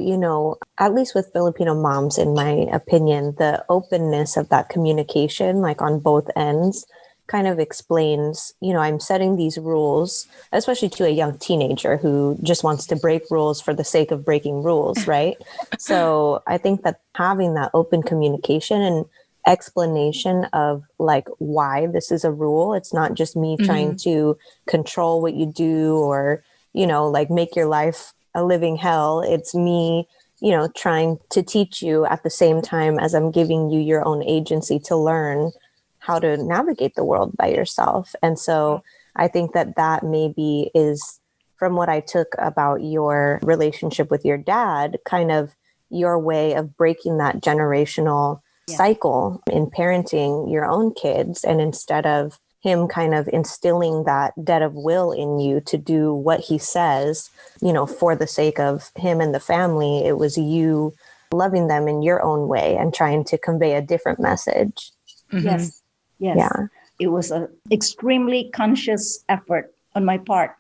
at least with Filipino moms, in my opinion, the openness of that communication, like on both ends, kind of explains, I'm setting these rules, especially to a young teenager who just wants to break rules for the sake of breaking rules, right? So I think that having that open communication and explanation of like why this is a rule, it's not just me trying to control what you do or like make your life a living hell. It's me, trying to teach you at the same time as I'm giving you your own agency to learn how to navigate the world by yourself. And so I think that maybe is, from what I took about your relationship with your dad, kind of your way of breaking that generational cycle in parenting your own kids. And instead of him kind of instilling that debt of will in you to do what he says, for the sake of him and the family, it was you loving them in your own way and trying to convey a different message. Yes. Yeah. It was an extremely conscious effort on my part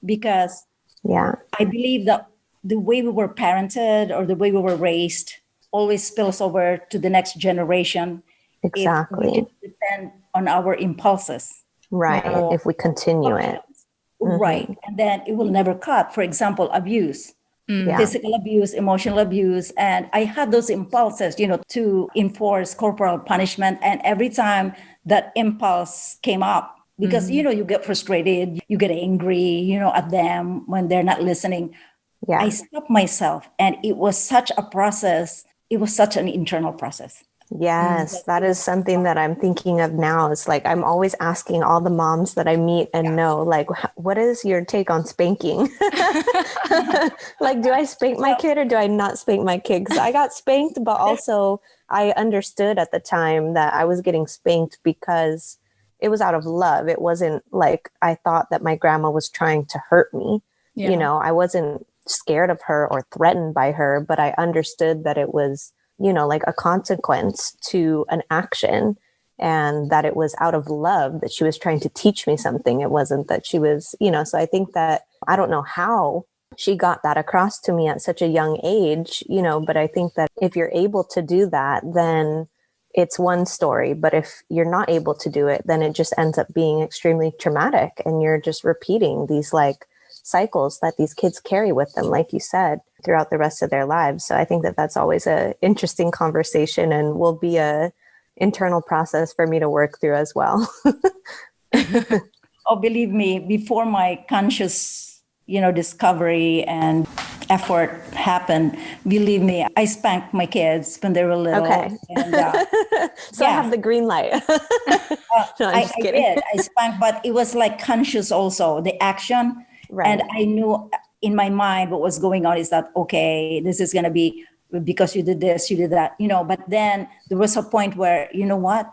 because I believe that the way we were parented or the way we were raised always spills over to the next generation. Exactly. If we depend on our impulses. Right. If we continue it. Right. And then it will never cut. For example, abuse, physical abuse, emotional abuse. And I had those impulses, to enforce corporal punishment. And every time that impulse came up, because, you get frustrated, you get angry, at them when they're not listening. Yeah. I stopped myself. And it was such a process. It was such an internal process. Yes, that is something that I'm thinking of now. It's like I'm always asking all the moms that I meet and know, like, what is your take on spanking? Like, do I spank my kid or do I not spank my kid? Because I got spanked, but also I understood at the time that I was getting spanked because it was out of love. It wasn't like I thought that my grandma was trying to hurt me. I wasn't scared of her or threatened by her, but I understood that it was like a consequence to an action, and that it was out of love that she was trying to teach me something. It wasn't that she was, so I think that I don't know how she got that across to me at such a young age, but I think that if you're able to do that, then it's one story. But if you're not able to do it, then it just ends up being extremely traumatic, and you're just repeating these like cycles that these kids carry with them, like you said, throughout the rest of their lives. So I think that that's always a interesting conversation and will be a internal process for me to work through as well. Oh, believe me, before my conscious, discovery and effort happened, believe me, I spanked my kids when they were little. Okay. And, so I have the green light. No, I'm just kidding. I did. I spanked, but it was like conscious also, the action. Right. And I knew in my mind what was going on is that, okay, this is going to be because you did this, you did that, but then there was a point where,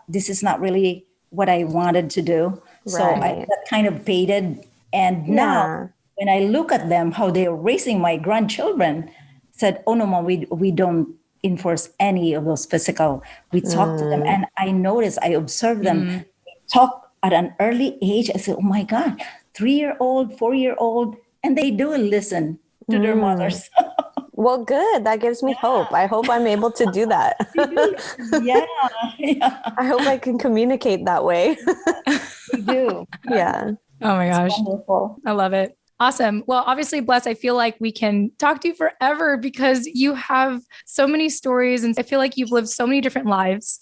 this is not really what I wanted to do. So that kind of faded. And now when I look at them, how they're raising my grandchildren, said, oh no, Mom, we don't enforce any of those physical. We talk to them, and I observe them talk at an early age. I said, oh my God, 3-year-old, 4-year-old, and they do listen to their mothers. Well, good. That gives me hope. I hope I'm able to do that. Yeah. I hope I can communicate that way. We do. Yeah. Oh my gosh. Wonderful. I love it. Awesome. Well, obviously, Bless, I feel like we can talk to you forever because you have so many stories and I feel like you've lived so many different lives.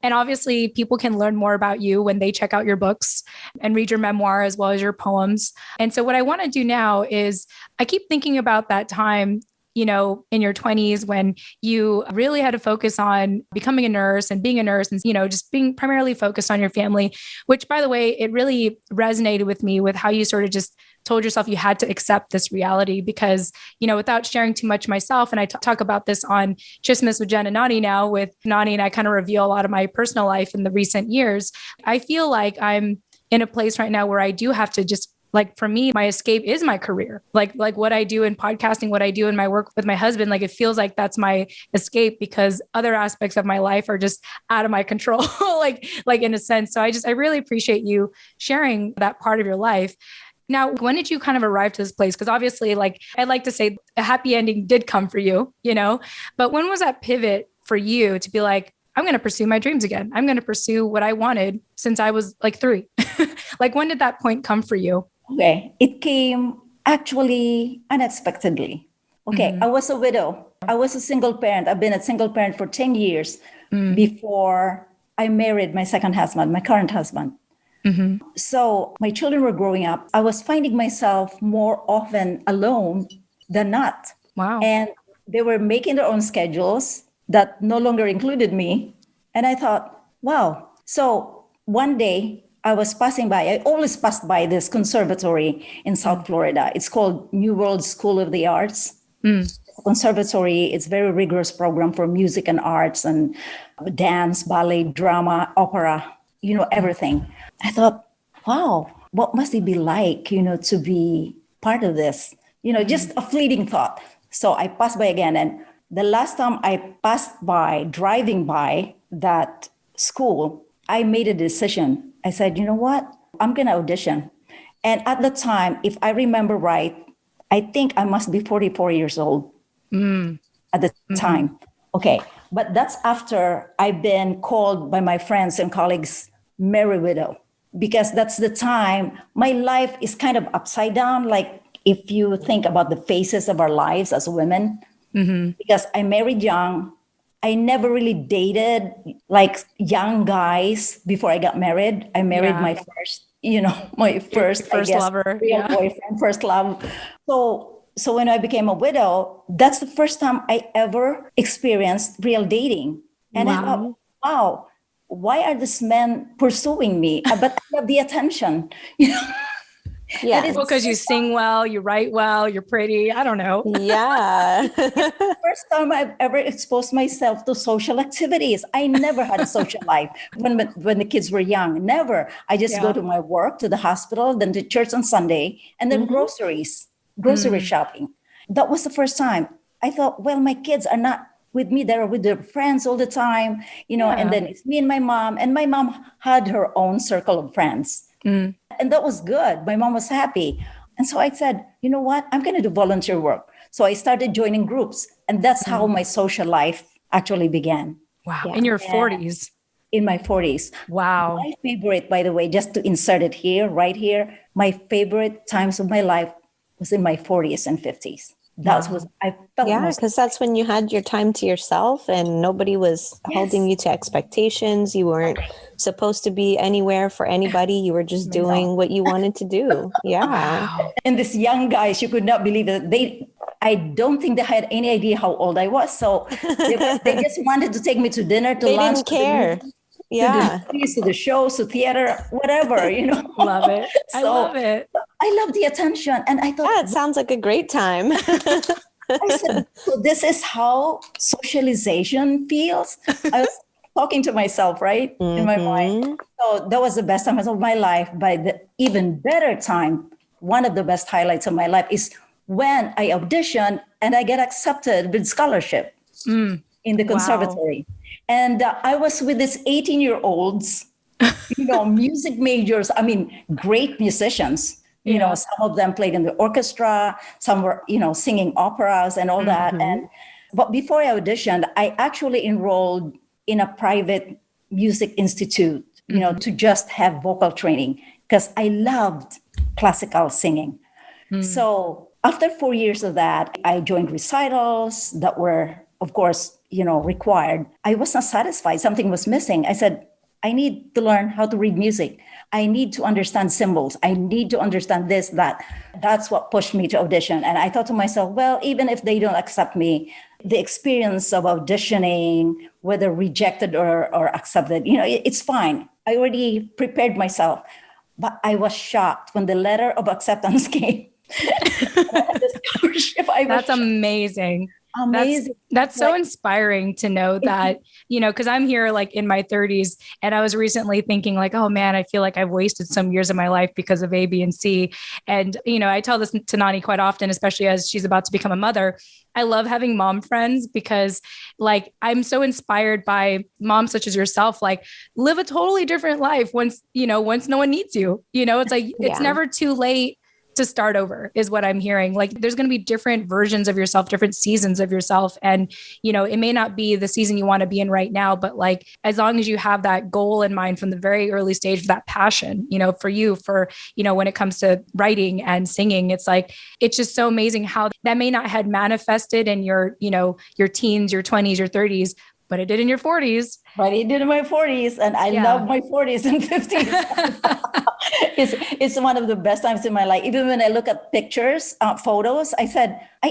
And obviously, people can learn more about you when they check out your books and read your memoir as well as your poems. And so what I want to do now is I keep thinking about that time, you know, in your 20s when you really had to focus on becoming a nurse and being a nurse and, you know, just being primarily focused on your family, which, by the way, it really resonated with me with how you sort of just told yourself you had to accept this reality because, you know, without sharing too much myself, and I talk about this on Chismis with Jen and Nani now with Nani, and I kind of reveal a lot of my personal life in the recent years. I feel like I'm in a place right now where I do have to just, like, for me, my escape is my career. Like what I do in podcasting, what I do in my work with my husband, like it feels like that's my escape because other aspects of my life are just out of my control, like in a sense. So I really appreciate you sharing that part of your life. Now, when did you kind of arrive to this place? Because obviously, like, I'd like to say a happy ending did come for you, you know, but when was that pivot for you to be like, I'm going to pursue my dreams again. I'm going to pursue what I wanted since I was like 3. Like, when did that point come for you? Okay. It came actually unexpectedly. Okay. I was a widow. I was a single parent. I've been a single parent for 10 years before I married my second husband, my current husband. So my children were growing up. I was finding myself more often alone than not. Wow. And they were making their own schedules that no longer included me. And I thought, wow. So one day I was passing by, I always passed by this conservatory in South Florida. It's called New World School of the Arts. Conservatory, it's a very rigorous program for music and arts and dance, ballet, drama, opera, you know, everything. I thought, wow, what must it be like, you know, to be part of this? You know, just a fleeting thought. So I passed by again. And the last time I passed by, driving by that school, I made a decision. I said, you know what? I'm going to audition. And at the time, if I remember right, I think I must be 44 years old at the time. Okay. But that's after I've been called by my friends and colleagues merry widow, because that's the time my life is kind of upside down. Like if you think about the phases of our lives as women, because I married young, I never really dated like young guys before I got married. I married my first, you know, my first I guess, lover, real boyfriend, first love. So when I became a widow, that's the first time I ever experienced real dating. And I thought, wow, why are these men pursuing me? But I have the attention, you know. Yeah. Because you sing well, you write well, you're pretty. I don't know. Yeah. First time I've ever exposed myself to social activities. I never had a social life when the kids were young. Never. I just go to my work, to the hospital, then to church on Sunday, and then grocery shopping. That was the first time. I thought, well, my kids are not with me. They're with their friends all the time, you know, and then it's me and my mom. And my mom had her own circle of friends. And that was good. My mom was happy. And so I said, you know what? I'm going to do volunteer work. So I started joining groups. And that's how my social life actually began. Wow. Yeah. In your 40s. In my 40s. Wow. My favorite, by the way, just to insert it here, right here, my favorite times of my life was in my 40s and 50s. That's what I felt. Yeah, because that's when you had your time to yourself and nobody was holding you to expectations. You weren't supposed to be anywhere for anybody. You were just doing what you wanted to do. Yeah. Wow. And these young guys, you could not believe that I don't think they had any idea how old I was. So they just wanted to take me to dinner, to lunch. They didn't care. To the shows, to theater, whatever, you know. Love it. I love it. I love the attention. And I thought, it sounds like a great time. I said, so this is how socialization feels. I was talking to myself, right? In my mind. So that was the best time of my life. But the even better time, one of the best highlights of my life is when I auditioned and I get accepted with scholarship. in the Wow. conservatory. And I was with these 18-year-olds, music majors, I mean, great musicians. Yeah. Some of them played in the orchestra, some were, singing operas and all that. But before I auditioned, I actually enrolled in a private music institute, to just have vocal training because I loved classical singing. So after 4 years of that, I joined recitals that were, of course, required. I was not satisfied. Something was missing. I said, I need to learn how to read music. I need to understand symbols. I need to understand this, that. That's what pushed me to audition. And I thought to myself, well, even if they don't accept me, the experience of auditioning, whether rejected or accepted, it's fine. I already prepared myself. But I was shocked when the letter of acceptance came. The scholarship, That's amazing. Amazing. That's so inspiring to know that, because I'm here like in my 30s and I was recently thinking like, oh man, I feel like I've wasted some years of my life because of A, B, and C. And, I tell this to Nani quite often, especially as she's about to become a mother. I love having mom friends because like, I'm so inspired by moms such as yourself, like live a totally different life once no one needs you, it's like, it's never too late to start over is what I'm hearing. Like there's going to be different versions of yourself, different seasons of yourself. And, it may not be the season you want to be in right now, but like, as long as you have that goal in mind from the very early stage, that passion, for you, when it comes to writing and singing, it's like, it's just so amazing how that may not have manifested in your teens, your 20s, your 30s, but it did in your 40s. But it did in my 40s. And I love my 40s and 50s. It's one of the best times in my life. Even when I look at pictures, photos, I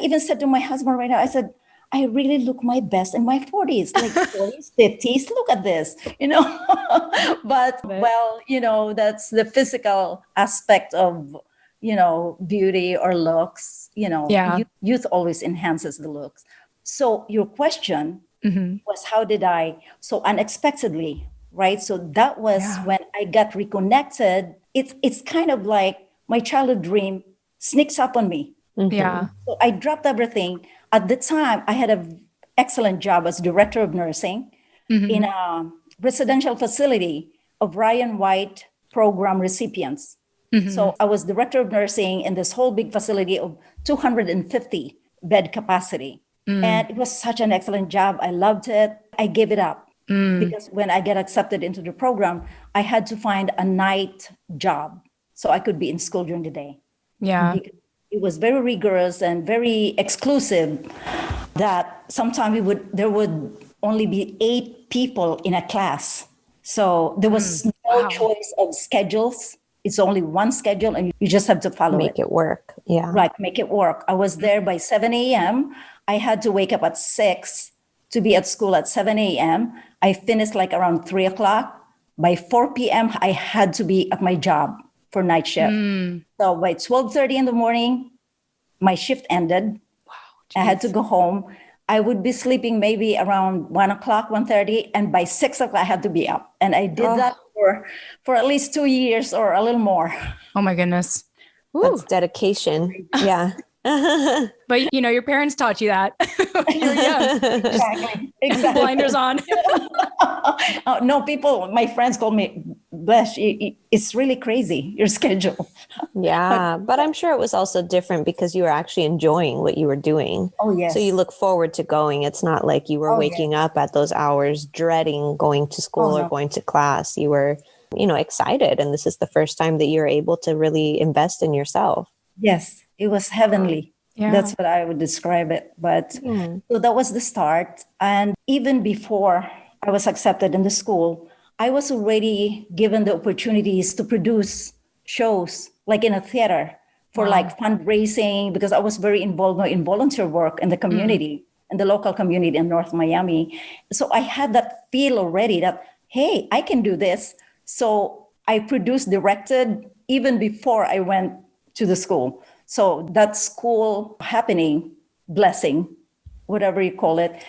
even said to my husband right now, I said, I really look my best in my 40s, like 40s, 50s. Look at this, But, well, that's the physical aspect of, beauty or looks, youth always enhances the looks. So your question was how did so unexpectedly, right? So that was when I got reconnected. It's kind of like my childhood dream sneaks up on me. Yeah. So I dropped everything. At the time, I had an excellent job as director of nursing in a residential facility of Ryan White program recipients. So I was director of nursing in this whole big facility of 250 bed capacity. And it was such an excellent job. I loved it. I gave it up because when I get accepted into the program, I had to find a night job so I could be in school during the day. Yeah. Because it was very rigorous and very exclusive that sometimes there would only be 8 people in a class. So there was no choice of schedules. It's only one schedule and you just have to follow it. Make it work. Yeah. Right. Make it work. I was there by 7 a.m. I had to wake up at 6 to be at school at 7 a.m. I finished like around 3 o'clock. By 4 p.m., I had to be at my job for night shift. So by 12:30 in the morning, my shift ended. Wow. I had to go home. I would be sleeping maybe around 1 o'clock, 1:30, and by 6 o'clock, I had to be up. And I did that for at least 2 years or a little more. Oh my goodness. That's dedication. Yeah. But your parents taught you that. You're young. Exactly. Blinders on. No, my friends call me, Bles, it's really crazy, your schedule. Yeah. But I'm sure it was also different because you were actually enjoying what you were doing. Oh, yes. So you look forward to going. It's not like you were waking up at those hours dreading going to school or going to class. You were, excited. And this is the first time that you're able to really invest in yourself. Yes. It was heavenly. Yeah. That's what I would describe it. But so that was the start. And even before I was accepted in the school, I was already given the opportunities to produce shows like in a theater for like fundraising, because I was very involved in volunteer work in the community, in the local community in North Miami. So I had that feel already that, hey, I can do this. So I produced, directed even before I went to the school. So that school happening, blessing, whatever you call it,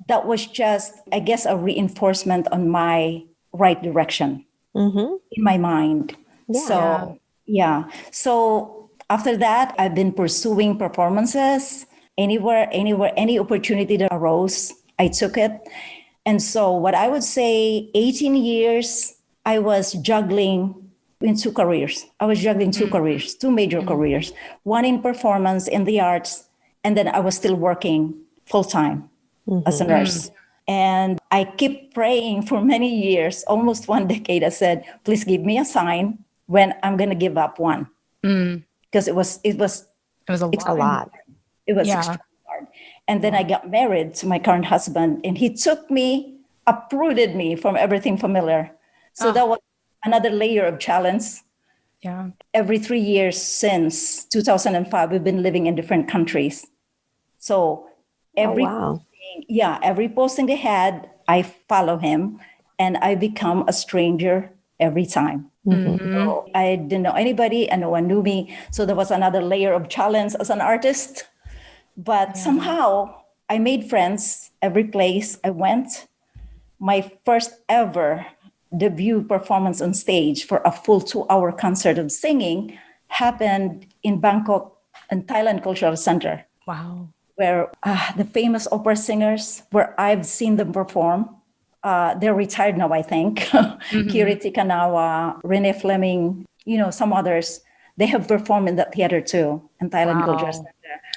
that was just, I guess, a reinforcement on my right direction in my mind. Yeah. So after that, I've been pursuing performances anywhere, any opportunity that arose. I took it. And so what I would say, 18 years, I was juggling in two careers. I was juggling two careers, two major careers, one in performance in the arts, and then I was still working full-time as a nurse. And I keep praying for many years, almost 1 decade. I said, please give me a sign when I'm going to give up one. Because it was a lot. It was extremely hard. And then I got married to my current husband, and he took me, uprooted me from everything familiar. So that was another layer of challenge. Yeah. Every 3 years since 2005, we've been living in different countries. So every posting they had, I follow him, and I become a stranger every time. So I didn't know anybody, and no one knew me. So there was another layer of challenge as an artist. But somehow I made friends every place I went. My first ever debut performance on stage for a full 2-hour concert of singing happened in Bangkok and Thailand Cultural Center. Wow. Where the famous opera singers, where I've seen them perform, they're retired now, I think. Kiriti Kanawa, Rene Fleming, some others, they have performed in that theater too, in Thailand Cultural Center.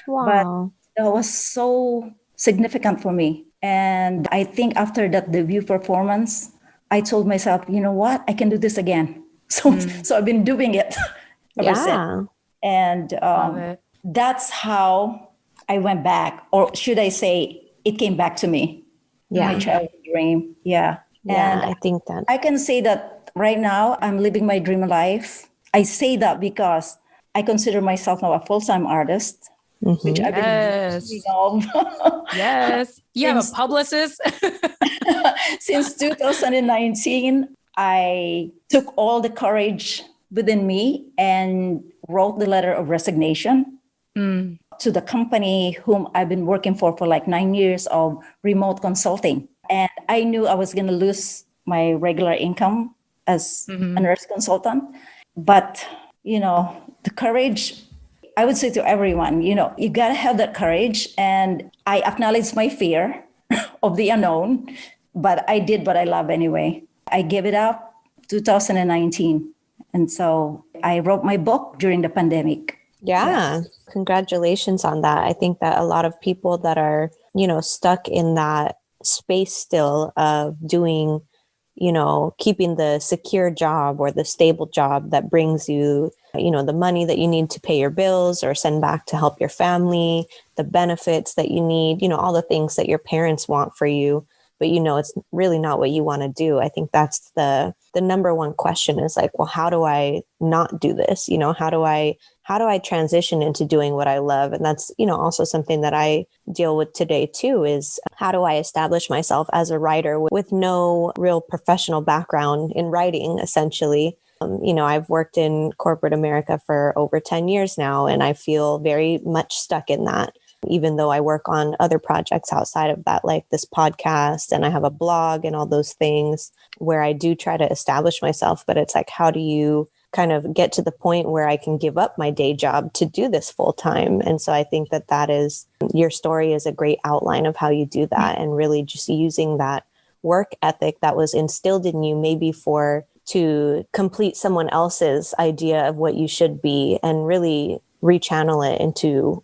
Wow. But that was so significant for me. And I think after that debut performance, I told myself, you know what, I can do this again. So I've been doing it ever since. And that's how I went back, or should I say, it came back to me. My childhood dream. And I think that I can say that right now I'm living my dream life. I say that because I consider myself now a full-time artist, which I've been dreaming of. You have a publicist. Since 2019, I took all the courage within me and wrote the letter of resignation to the company whom I've been working for like 9 years of remote consulting. And I knew I was going to lose my regular income as a nurse consultant. But, the courage, I would say to everyone, you got to have that courage. And I acknowledge my fear of the unknown, but I did what I love anyway. I gave it up 2019. And so I wrote my book during the pandemic. Congratulations on that. I think that a lot of people that are, stuck in that space still of doing, keeping the secure job or the stable job that brings you, the money that you need to pay your bills or send back to help your family, the benefits that you need, all the things that your parents want for you, but it's really not what you want to do. I think that's the number one question is like, well, how do I not do this? How do I transition into doing what I love? And that's, also something that I deal with today too, is how do I establish myself as a writer with no real professional background in writing, essentially. I've worked in corporate America for over 10 years now, and I feel very much stuck in that, even though I work on other projects outside of that, like this podcast, and I have a blog and all those things where I do try to establish myself. But it's like, how do you kind of get to the point where I can give up my day job to do this full time? And so I think that is, your story is a great outline of how you do that, and really just using that work ethic that was instilled in you, maybe to complete someone else's idea of what you should be, and really rechannel it into,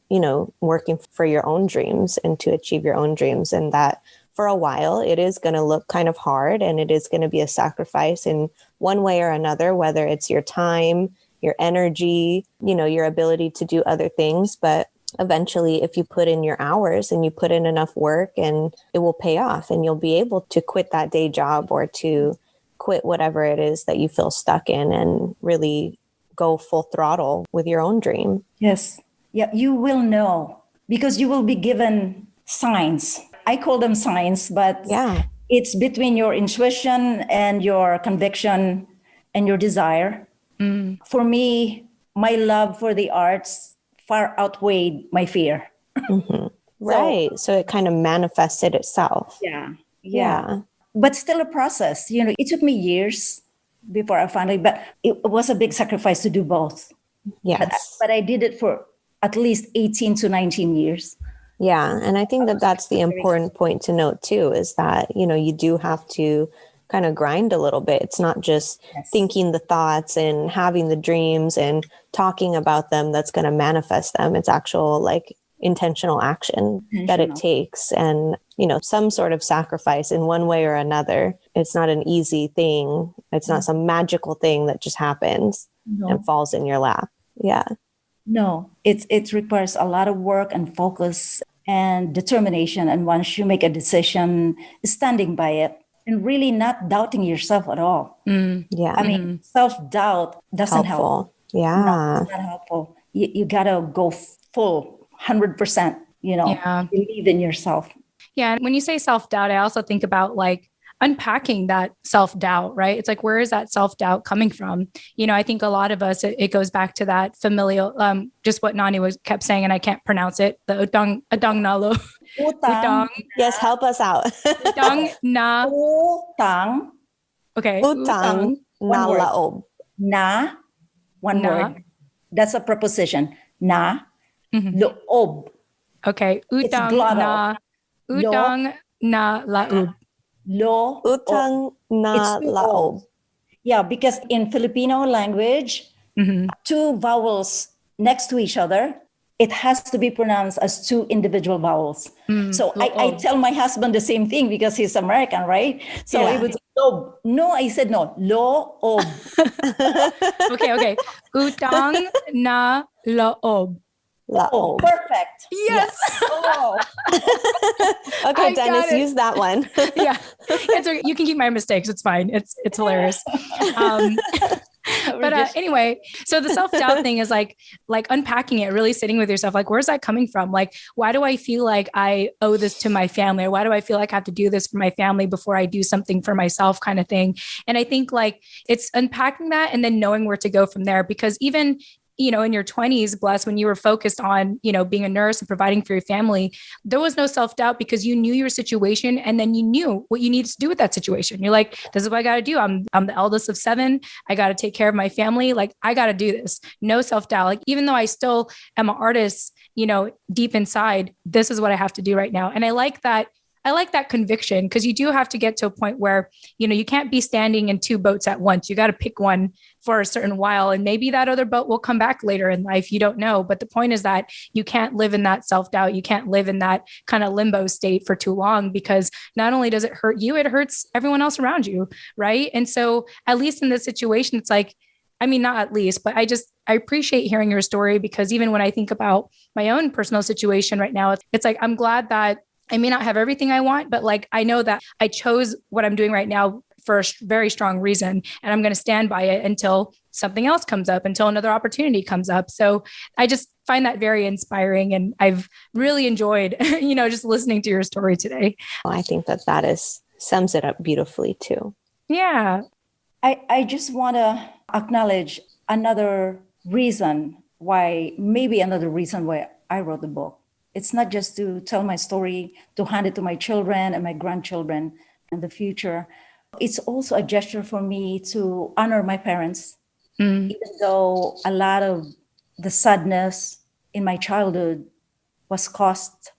working for your own dreams and to achieve your own dreams. And that for a while, it is going to look kind of hard, and it is going to be a sacrifice in one way or another, whether it's your time, your energy, your ability to do other things. But eventually, if you put in your hours and you put in enough work, and it will pay off, and you'll be able to quit that day job or to quit whatever it is that you feel stuck in and really go full throttle with your own dream. Yes. Yeah, you will know because you will be given signs. I call them signs, but it's between your intuition and your conviction and your desire. For me, my love for the arts far outweighed my fear. Right. So it kind of manifested itself. Yeah. But still a process. It took me years before I finally, but it was a big sacrifice to do both. Yes. But I did it for at least 18 to 19 years. Yeah. And I think that that's the important point to note too, is that, you do have to kind of grind a little bit. It's not just thinking the thoughts and having the dreams and talking about them that's going to manifest them. It's actual like intentional action that it takes, and, some sort of sacrifice in one way or another. It's not an easy thing. It's not some magical thing that just happens and falls in your lap. Yeah. No, it requires a lot of work and focus and determination. And once you make a decision, standing by it and really not doubting yourself at all. Yeah. I mean, self-doubt doesn't help. Yeah. No, it's not helpful. You got to go full 100%, believe in yourself. Yeah. And when you say self-doubt, I also think about like unpacking that self-doubt, right? It's like, where is that self-doubt coming from? I think a lot of us, it goes back to that familial, just what Nani kept saying, and I can't pronounce it, the utang nalo. Utang. Yes, help us out. Utang na. Utang. Okay. Utang na laob. Na, one word. That's a preposition. Na, loob. Okay. Utang na. Utang na laob. Utang na laob. Yeah, because in Filipino language, two vowels next to each other, it has to be pronounced as two individual vowels. So I tell my husband the same thing because he's American, right? So he would say, lob. No, I said no. Lo-ob. Okay. Utang na laob. Oh, perfect. Yes. Oh. Okay, Dennis, use that one. Yeah. It's okay. You can keep my mistakes. It's fine. It's hilarious. But anyway, so the self-doubt thing is like unpacking it, really sitting with yourself. Like, where's that coming from? Like, why do I feel like I owe this to my family? Or why do I feel like I have to do this for my family before I do something for myself, kind of thing? And I think like it's unpacking that and then knowing where to go from there, because even in your 20s, Bless, when you were focused on, being a nurse and providing for your family, there was no self-doubt because you knew your situation and then you knew what you needed to do with that situation. You're like, this is what I got to do. I'm the eldest of 7. I got to take care of my family. Like, I got to do this. No self-doubt. Like, even though I still am an artist, deep inside, this is what I have to do right now. And I like that conviction, because you do have to get to a point where, you can't be standing in 2 boats at once. You got to pick one for a certain while. And maybe that other boat will come back later in life. You don't know. But the point is that you can't live in that self-doubt. You can't live in that kind of limbo state for too long, because not only does it hurt you, it hurts everyone else around you. Right. And so at least in this situation, it's like, I mean, not at least, but I appreciate hearing your story, because even when I think about my own personal situation right now, it's like, I'm glad that I may not have everything I want, but like, I know that I chose what I'm doing right now for a very strong reason. And I'm going to stand by it until something else comes up, until another opportunity comes up. So I just find that very inspiring. And I've really enjoyed, just listening to your story today. I think that sums it up beautifully too. Yeah. I just want to acknowledge another reason why I wrote the book. It's not just to tell my story, to hand it to my children and my grandchildren in the future. It's also a gesture for me to honor my parents, even though a lot of the sadness in my childhood was caused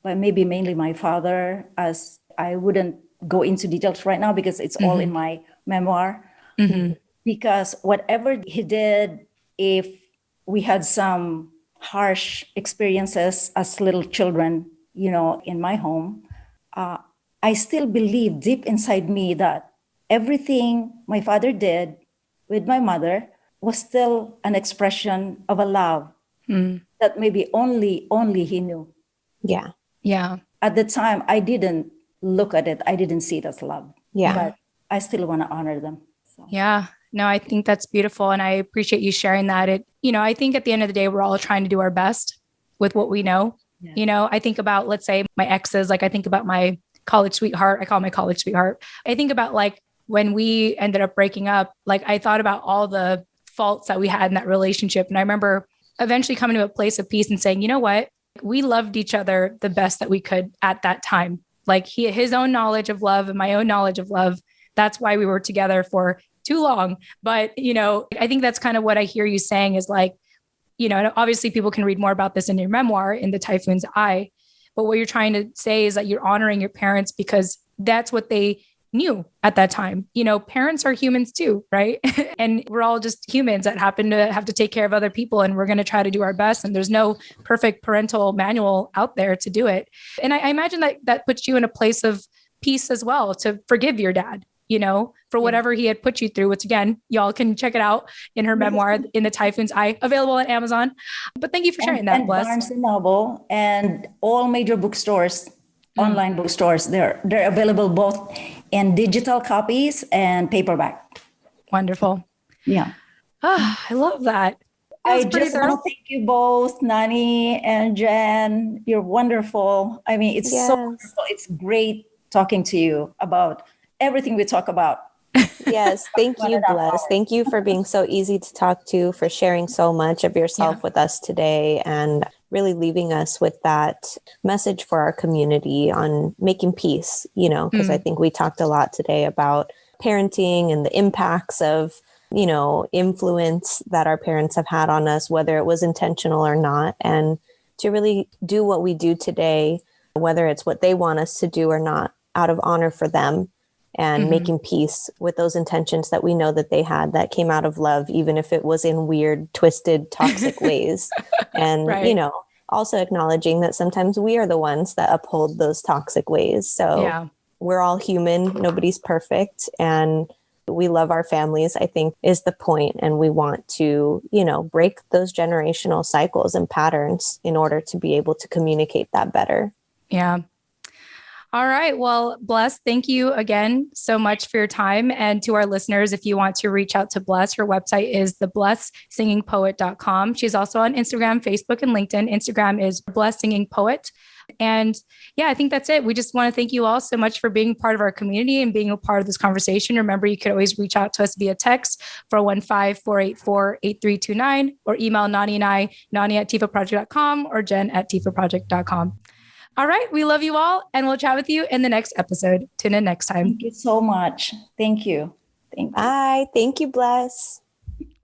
by maybe mainly my father, as I wouldn't go into details right now because it's all in my memoir. Because whatever he did, if we had some harsh experiences as little children, in my home, I still believe deep inside me that everything my father did with my mother was still an expression of a love that maybe only he knew. Yeah. Yeah. At the time, I didn't look at it. I didn't see it as love. Yeah. But I still want to honor them. So. Yeah. No, I think that's beautiful. And I appreciate you sharing that. I think at the end of the day, we're all trying to do our best with what we know. Yeah. I think about, let's say, my exes, like I think about my college sweetheart. I call my college sweetheart. I think about like when we ended up breaking up, like I thought about all the faults that we had in that relationship. And I remember eventually coming to a place of peace and saying, you know what? We loved each other the best that we could at that time. Like his own knowledge of love and my own knowledge of love. That's why we were together for too long. But, I think that's kind of what I hear you saying is like, and obviously people can read more about this in your memoir, In the Typhoon's Eye. But what you're trying to say is that you're honoring your parents because that's what they knew at that time. Parents are humans too, right? And we're all just humans that happen to have to take care of other people. And we're going to try to do our best. And there's no perfect parental manual out there to do it. And I imagine that puts you in a place of peace as well, to forgive your dad, for whatever he had put you through, which again, y'all can check it out in her memoir, In the Typhoon's Eye, available on Amazon. But thank you for sharing that, Bles. Barnes & Noble and all major bookstores, online bookstores, they're available both in digital copies and paperback. Wonderful. Yeah. I love that. I just want to thank you both, Nani and Jen. You're wonderful. I mean, it's so wonderful. It's great talking to you about everything we talk about. Yes. Thank you, Bles. Thank you for being so easy to talk to, for sharing so much of yourself with us today, and really leaving us with that message for our community on making peace, because I think we talked a lot today about parenting and the impacts of, influence that our parents have had on us, whether it was intentional or not, and to really do what we do today, whether it's what they want us to do or not, out of honor for them, and making peace with those intentions that we know that they had, that came out of love, even if it was in weird, twisted, toxic ways. And, also acknowledging that sometimes we are the ones that uphold those toxic ways. So we're all human. Nobody's perfect. And we love our families, I think, is the point. And we want to, break those generational cycles and patterns in order to be able to communicate that better. Yeah. All right. Well, Bles, thank you again so much for your time. And to our listeners, if you want to reach out to Bles, her website is theblessingingpoet.com. She's also on Instagram, Facebook, and LinkedIn. Instagram is Bles Singing Poet. And I think that's it. We just want to thank you all so much for being part of our community and being a part of this conversation. Remember, you could always reach out to us via text, 415-484-8329, or email Nani and I, nani@tfaproject.com, or jen@tfaproject.com. All right. We love you all, and we'll chat with you in the next episode. Tune in next time. Thank you so much. Thank you. Bye. Thank you, Bles.